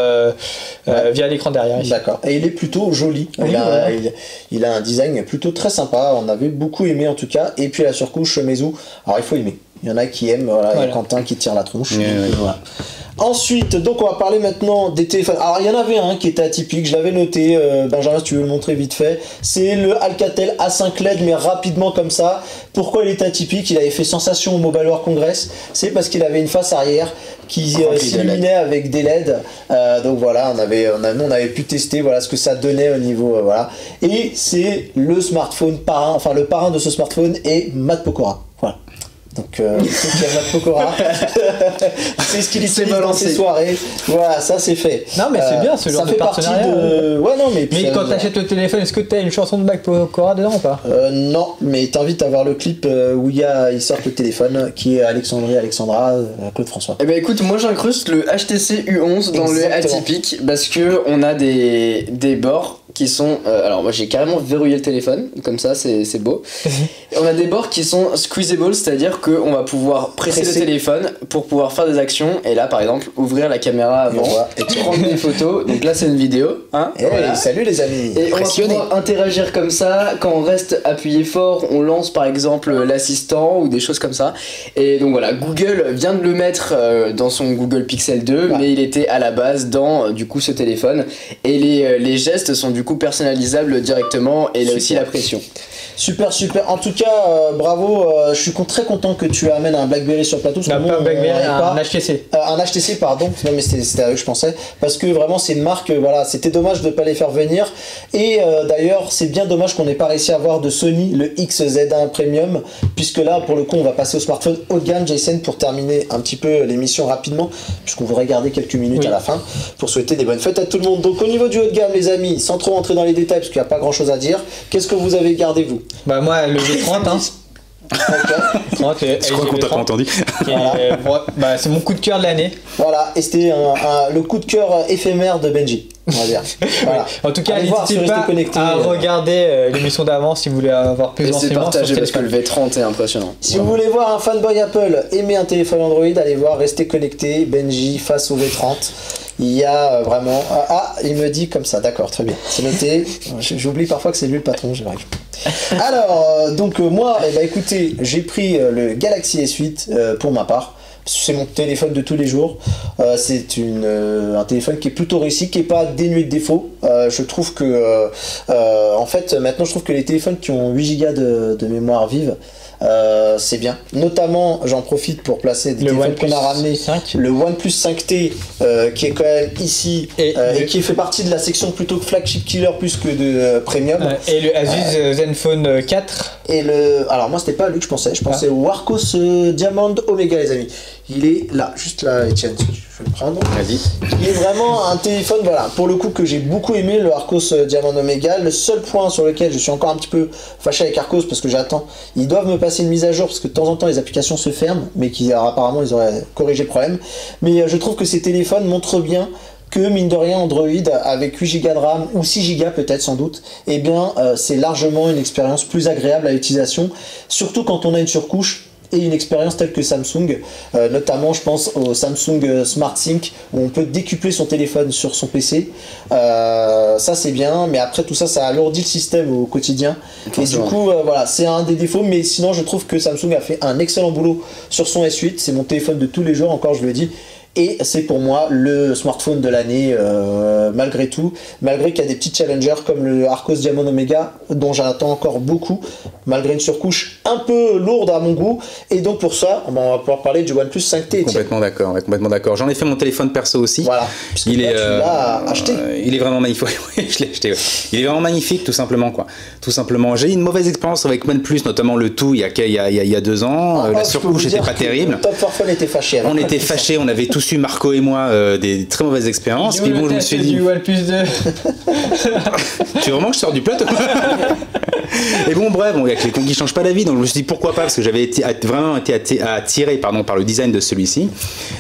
B: via l'écran derrière.
A: D'accord. Et il est plutôt joli. Il a un design plutôt très sympa. On avait beaucoup aimé en tout cas. Et puis la surcouche Meizu, alors il faut aimer. Il y en a qui aiment, il y a Quentin qui tire la tronche. Voilà. Ensuite, donc on va parler maintenant des téléphones. Alors il y en avait un qui était atypique, je l'avais noté, Benjamin si tu veux le montrer vite fait. C'est le Alcatel A5 LED, mais rapidement comme ça. Pourquoi il est atypique? Il avait fait sensation au Mobile World Congress. C'est parce qu'il avait une face arrière qui s'illuminait avec des LED. Donc voilà, on avait pu tester ce que ça donnait au niveau. Voilà. Et c'est le smartphone parrain, enfin le parrain de ce smartphone est Matt Pokora. Voilà. Donc, Matt Pokora, c'est ce qu'il utilise dans ses soirées. Voilà, ça c'est fait.
B: Non, mais c'est bien ce genre de partenariat. Mais quand t'achètes le téléphone, est-ce que t'as une chanson de Matt Pokora dedans ou pas?
A: Non, mais t'invite à voir le clip où il sort le téléphone qui est Alexandra, Claude François.
D: Eh ben écoute, moi j'incruste le HTC U11 dans le atypique parce que on a des bords qui sont... alors moi j'ai carrément verrouillé le téléphone, comme ça c'est beau. On a des bords qui sont squeezable, c'est-à-dire qu'on va pouvoir presser le téléphone pour pouvoir faire des actions. Et là par exemple, ouvrir la caméra avant et prendre des photos. Donc là c'est une vidéo. Hein,
A: voilà. Salut les amis.
D: Et on va pouvoir interagir comme ça. Quand on reste appuyé fort, on lance par exemple l'assistant ou des choses comme ça. Et donc voilà, Google vient de le mettre dans son Google Pixel 2, mais il était à la base dans du coup ce téléphone. Et les gestes sont du coup personnalisables directement, et là aussi la pression.
A: Super. En tout cas, bravo. Je suis très content que tu amènes un BlackBerry sur le plateau.
B: Non, pas un BlackBerry, un HTC.
A: Un HTC, pardon. Non, mais c'était à eux que je pensais. Parce que vraiment, c'est une marque. Voilà, c'était dommage de ne pas les faire venir. Et d'ailleurs, c'est bien dommage qu'on n'ait pas réussi à avoir de Sony le XZ1 Premium. Puisque là, pour le coup, on va passer au smartphone haut de gamme, Jason, pour terminer un petit peu l'émission rapidement. Puisqu'on voudrait garder quelques minutes à la fin pour souhaiter des bonnes fêtes à tout le monde. Donc, au niveau du haut de gamme, les amis, sans trop rentrer dans les détails, parce qu'il n'y a pas grand chose à dire, qu'est-ce que vous avez gardé, vous?
B: Bah, moi, le V30, hein.
A: Okay.
C: 30, je crois qu'on t'a pas entendu.
B: Bah, c'est mon coup de cœur de l'année.
A: Voilà, et c'était le coup de cœur éphémère de Benji, on va dire. Voilà.
B: En tout cas, n'hésitez pas à regarder l'émission d'avant si vous voulez avoir plus d'enseignements.
D: Et c'est partagé parce que le V30 est impressionnant.
A: Si vous voulez voir un fanboy Apple aimer un téléphone Android, allez voir, restez connectés, Benji face au V30. Il y a vraiment... Ah, il me dit comme ça, d'accord, très bien. C'est noté. J'oublie parfois que c'est lui le patron, j'arrive. Alors, donc moi, écoutez, j'ai pris le Galaxy S8 pour ma part. C'est mon téléphone de tous les jours. C'est un téléphone qui est plutôt réussi, qui n'est pas dénué de défauts. Je trouve que, en fait, maintenant, je trouve que les téléphones qui ont 8 Go de mémoire vive, c'est bien. Notamment, j'en profite pour placer des téléphones qu'on a ramené. Le OnePlus 5T, qui est quand même ici, et qui fait partie de la section plutôt que flagship killer plus que de premium.
B: Et le Asus Zenfone 4.
A: Et alors moi c'était pas lui que je pensais au Arcos Diamond Omega, les amis. Il est là, juste là, Etienne, je vais le prendre.
C: Vas-y.
A: Il est vraiment un téléphone, voilà, pour le coup que j'ai beaucoup aimé, le Arcos Diamond Omega. Le seul point sur lequel je suis encore un petit peu fâché avec Arcos, parce que j'attends, ils doivent me passer une mise à jour, parce que de temps en temps les applications se ferment, mais apparemment ils auraient corrigé le problème. Mais je trouve que ces téléphones montrent bien que mine de rien Android avec 8 Go de RAM ou 6 Go peut-être sans doute, eh bien c'est largement une expérience plus agréable à l'utilisation, surtout quand on a une surcouche et une expérience telle que Samsung, notamment je pense au Samsung SmartSync où on peut décupler son téléphone sur son PC, ça c'est bien, mais après tout ça, ça alourdit le système au quotidien, et du coup voilà, c'est un des défauts, mais sinon je trouve que Samsung a fait un excellent boulot sur son S8, c'est mon téléphone de tous les jours, encore je le dis, et c'est pour moi le smartphone de l'année, malgré tout, malgré qu'il y a des petits challengers comme le Arcos Diamond Omega dont j'attends encore beaucoup, malgré une surcouche un peu lourde à mon goût, et donc pour ça on va pouvoir parler du OnePlus 5T.
C: Complètement d'accord, j'en ai fait mon téléphone perso aussi.
A: Voilà,
C: tu
A: l'as acheté.
C: Il est vraiment magnifique. Oui, je l'ai acheté. Ouais. Il est vraiment magnifique, tout simplement quoi. Tout simplement, j'ai eu une mauvaise expérience avec OnePlus, notamment le tout il y a 2 ans. La surcouche n'était pas terrible.
A: Top 4 Phone était fâché.
C: On était fâchés, on avait tous eu, Marco et moi, des très mauvaises expériences.
B: Puis bon, je me suis dit du OnePlus 2.
C: Tu veux vraiment que je sors du plateau? Et bon, bref, il y a que les cons qui changent pas d'avis, donc je me suis dit pourquoi pas, parce que j'avais vraiment été attiré par le design de celui-ci,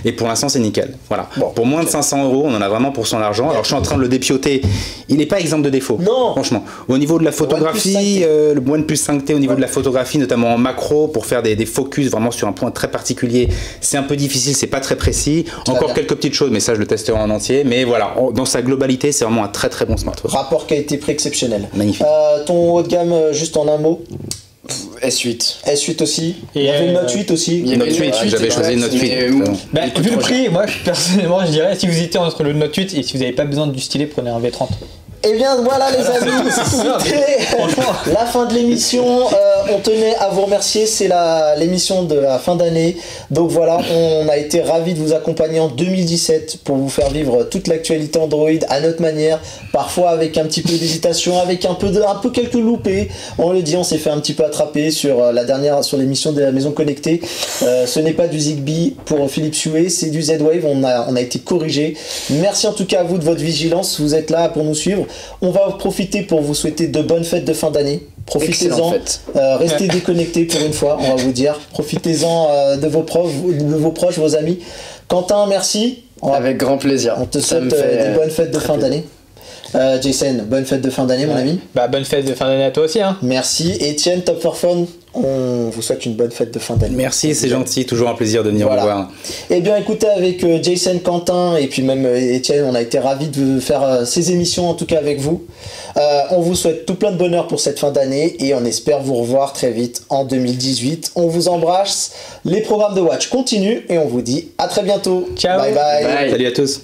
C: et pour l'instant c'est nickel. Voilà. Bon, pour moins de 500 €, on en a vraiment pour son argent. Alors je suis en train de le dépioter, il n'est pas exempt de défaut.
A: Non.
C: Franchement, au niveau de la photographie, le OnePlus 5T, au niveau de la photographie, notamment en macro, pour faire des focus vraiment sur un point très particulier, c'est un peu difficile, c'est pas très précis. Encore quelques petites choses, mais ça je le testerai en entier. Mais voilà, dans sa globalité, c'est vraiment un très très bon smartphone.
A: Rapport qualité-prix exceptionnel.
C: Magnifique.
A: Ton haut de gamme, juste en un mot. S8 aussi. Il y avait une Note 8 aussi.
C: Note 8, j'avais choisi une Note 8.
B: Vu le prix, moi personnellement je dirais, si vous hésitez entre le Note 8 et si vous n'avez pas besoin du stylet, prenez un V30.
A: Et bien voilà les amis, c'était la fin de l'émission. On tenait à vous remercier, c'est l'émission de la fin d'année. Donc voilà, on a été ravis de vous accompagner en 2017 pour vous faire vivre toute l'actualité Android à notre manière, parfois avec un petit peu d'hésitation, avec un peu quelques loupés. On le dit, on s'est fait un petit peu attraper sur l'émission de la maison connectée. Ce n'est pas du Zigbee pour Philips Hue, c'est du Z-Wave. On a été corrigé. Merci en tout cas à vous de votre vigilance. Vous êtes là pour nous suivre. On va en profiter pour vous souhaiter de bonnes fêtes de fin d'année. Profitez-en, restez déconnectés pour une fois, on va vous dire. Profitez-en de vos proches, vos amis. Quentin, merci.
D: Avec grand plaisir.
A: On te souhaite des bonnes fêtes de fin d'année. Jason, bonne fête de fin d'année, mon ami.
B: Bah, bonne fête de fin d'année à toi aussi. Hein.
A: Merci. Etienne, Top for Fun, on vous souhaite une bonne fête de fin d'année.
C: Merci, c'est gentil, toujours un plaisir de venir vous voir.
A: Eh bien, écoutez, avec Jason, Quentin et puis même Etienne, on a été ravis de faire ces émissions, en tout cas avec vous. On vous souhaite tout plein de bonheur pour cette fin d'année et on espère vous revoir très vite en 2018. On vous embrasse, les programmes de Watch continuent et on vous dit à très bientôt.
B: Ciao.
A: Bye bye.
D: Bye.
C: Salut à tous.